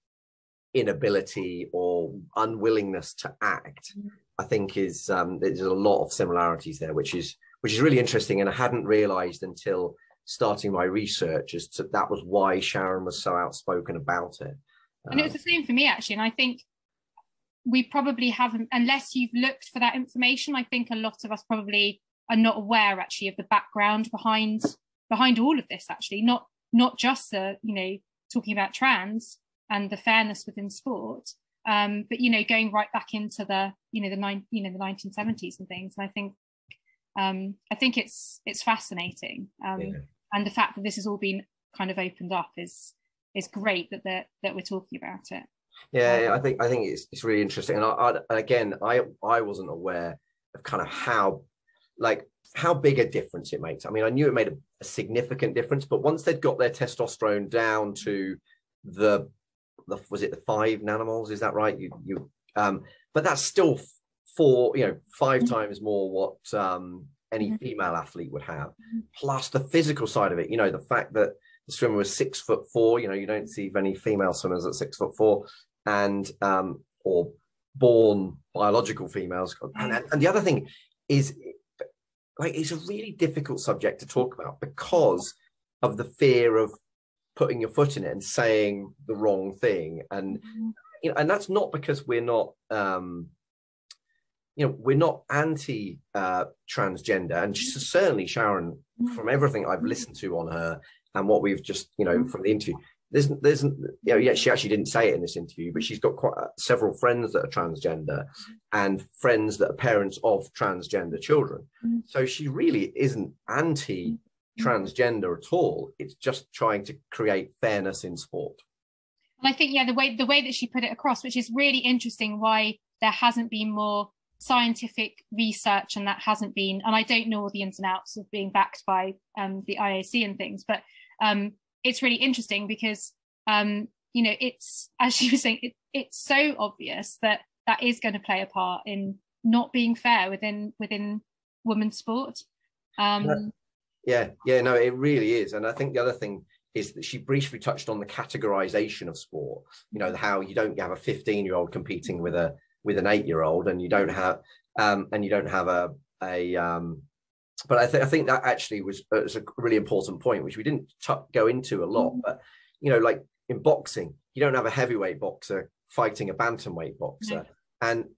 inability or unwillingness to act, I think is there's a lot of similarities there, which is really interesting. And I hadn't realized until starting my research as to that was why Sharron was so outspoken about it. And it was the same for me, actually. And I think we probably haven't, unless you've looked for that information, I think a lot of us probably are not aware actually of the background behind all of this, actually, not just the, you know, talking about trans and the fairness within sport, but, you know, going right back into the 1970s and things. And I think it's fascinating, and the fact that this has all been kind of opened up is great that we're talking about it. I think it's really interesting. And I wasn't aware of kind of how big a difference it makes. I mean, I knew it made a significant difference, but once they'd got their testosterone down to the was it the 5 nanomoles? Is that right? But that's still 5 times more what any female athlete would have, plus the physical side of it. You know, the fact that the swimmer was 6'4", you know, you don't see many female swimmers at 6'4", and or born biological females. And the other thing is, like, it's a really difficult subject to talk about because of the fear of putting your foot in it and saying the wrong thing. And you know, and that's not because we're not we're not anti transgender, and certainly Sharron, from everything I've listened to on her and what we've just, you know, from the interview, there's she actually didn't say it in this interview, but she's got quite several friends that are transgender and friends that are parents of transgender children. So she really isn't anti transgender at all. It's just trying to create fairness in sport. And I think, the way that she put it across, which is really interesting, why there hasn't been more scientific research, and that hasn't been, and I don't know all the ins and outs of being backed by the IOC and things, but it's really interesting because it's, as she was saying, it's so obvious that is going to play a part in not being fair within women's sport. No, it really is. And I think the other thing is that she briefly touched on the categorization of sport. You know, how you don't have a 15-year-old competing with an 8-year-old, and you don't have but I think that actually was a really important point, which we didn't go into a lot. But, you know, like in boxing, you don't have a heavyweight boxer fighting a bantamweight boxer. And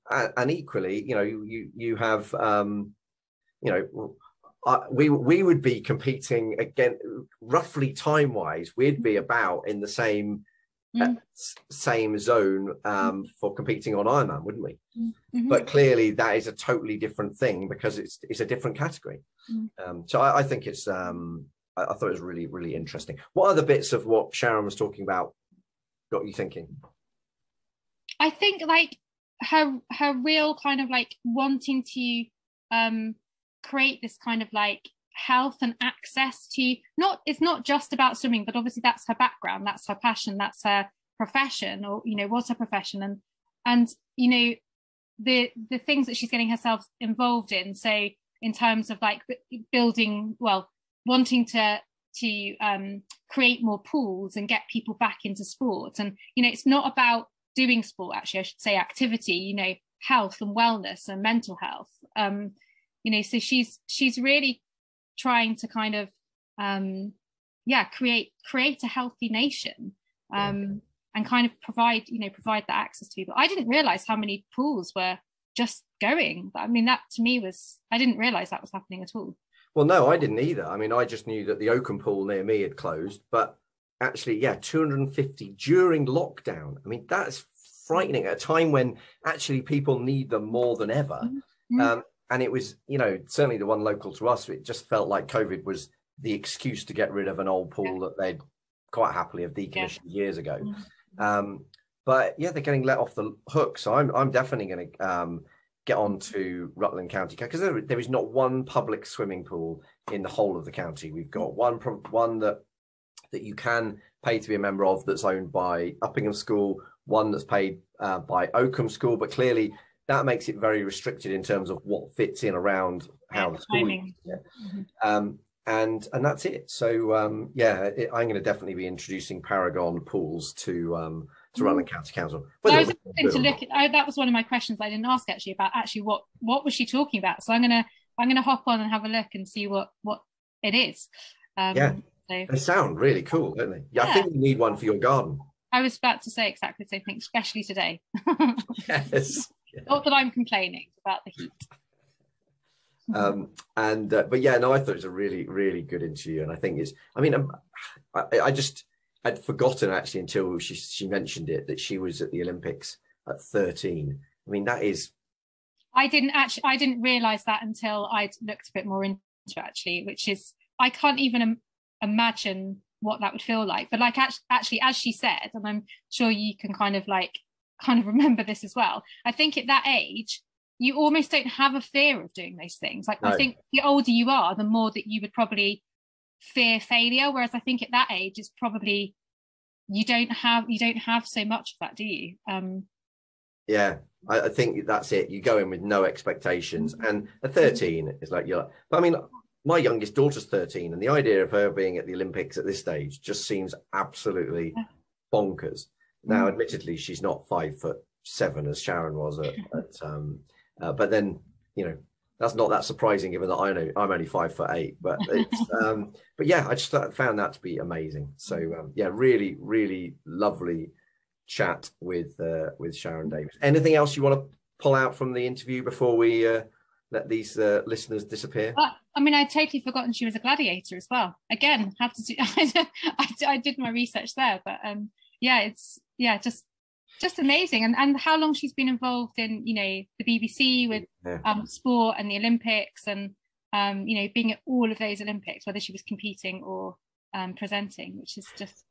equally, you know, you have, we would be competing again, roughly time-wise, we'd be about in the same zone for competing on Ironman, wouldn't we? But clearly that is a totally different thing because it's a different category. So I think it's I thought it was really, really interesting. What other bits of what Sharron was talking about got you thinking? I think like her real kind of like wanting to create this kind of like health and access to, it's not just about swimming, but obviously that's her background, that's her passion, that's her profession, or was her profession, and the things that she's getting herself involved in. So in terms of like building, wanting to create more pools and get people back into sport, and it's not about doing sport, actually I should say activity, health and wellness and mental health, so she's really trying to kind of create a healthy nation, and kind of provide that access to people. I didn't realize how many pools were just going. I mean, that to me I didn't realize that was happening at all. Well, no, I didn't either. I mean, I just knew that the Oakham pool near me had closed, but actually, 250 during lockdown. I mean, that's frightening at a time when actually people need them more than ever. Mm-hmm. And it was, certainly the one local to us, it just felt like COVID was the excuse to get rid of an old pool that they'd quite happily have decommissioned years ago. Mm-hmm. But they're getting let off the hook. So I'm definitely going to get on to Rutland County, because there is not one public swimming pool in the whole of the county. We've got one that you can pay to be a member of, that's owned by Uppingham School, one that's paid by Oakham School, but clearly that makes it very restricted in terms of what fits in around how the school is. Mm-hmm. And that's it. So I'm going to definitely be introducing Paragon pools to Rutland County Council. I was going to look at, that was one of my questions I didn't ask actually, about actually what was she talking about. So I'm gonna hop on and have a look and see what it is. So they sound really cool, don't they? I think you need one for your garden. I was about to say exactly the same thing, especially today. Yes. Not that I'm complaining about the heat. But I thought it was a really, really good interview, and I think I'd forgotten actually until she mentioned it, that she was at the Olympics at 13. I mean, that is. I didn't realise that until I'd looked a bit more into it, actually, which is, I can't even imagine what that would feel like. But like actually, as she said, and I'm sure you can kind of remember this as well, I think at that age, you almost don't have a fear of doing those things. Like, no. I think the older you are, the more that you would probably fear failure. Whereas I think at that age, it's probably, you don't have so much of that, do you? I think that's it. You go in with no expectations, and at 13, it's like but I mean, my youngest daughter's 13, and the idea of her being at the Olympics at this stage just seems absolutely bonkers. Now, admittedly, she's not 5'7" as Sharron was but then that's not that surprising, given that I'm only 5'8". But it's I just found that to be amazing. So really, really lovely chat with Sharron Davies. Anything else you want to pull out from the interview before we let these listeners disappear? I mean, I'd totally forgotten she was a gladiator as well. Again, have to do. I did my research there, but it's just amazing, and how long she's been involved in the BBC with sport and the Olympics, and being at all of those Olympics, whether she was competing or presenting, which is just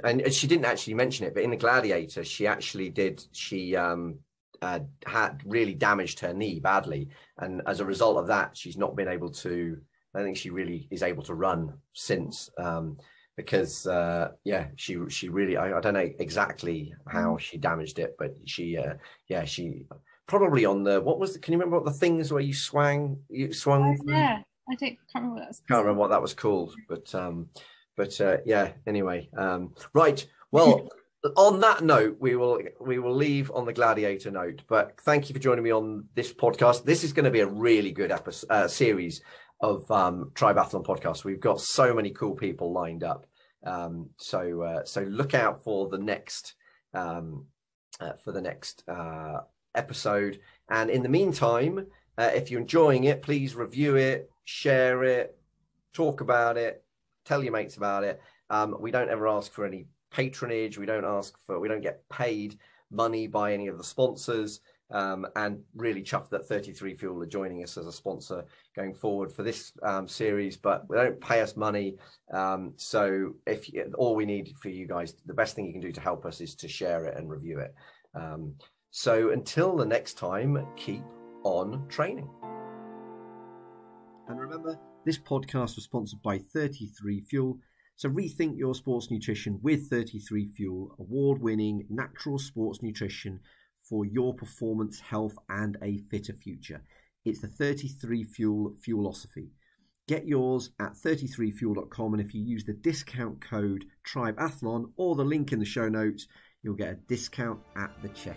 and she didn't actually mention it, but in the Gladiator she actually did. She had really damaged her knee badly, and as a result of that, she's not been able to. I don't think she really is able to run since. Because she really, I don't know exactly how she damaged it, but she probably on the, can you remember what the things where you swung can't remember what that was. Can't remember what that was called, but anyway, right, well, on that note, we will leave on the Gladiator note, but thank you for joining me on this podcast. This is going to be a really good series of TRIBEathlon podcast. We've got so many cool people lined up, so look out for the next episode. And in the meantime, if you're enjoying it, please review it, share it, talk about it, tell your mates about it. We don't ever ask for any patronage. We don't get paid money by any of the sponsors. and really chuffed that 33 Fuel are joining us as a sponsor going forward for this series, but they don't pay us money. So all we need for you guys, the best thing you can do to help us is to share it and review it. So until the next time, keep on training. And remember, this podcast was sponsored by 33 Fuel. So rethink your sports nutrition with 33 Fuel, award-winning natural sports nutrition for your performance, health, and a fitter future. It's the 33 Fuel Fuelosophy. Get yours at 33fuel.com, and if you use the discount code TRIBEathlon or the link in the show notes, you'll get a discount at the checkout.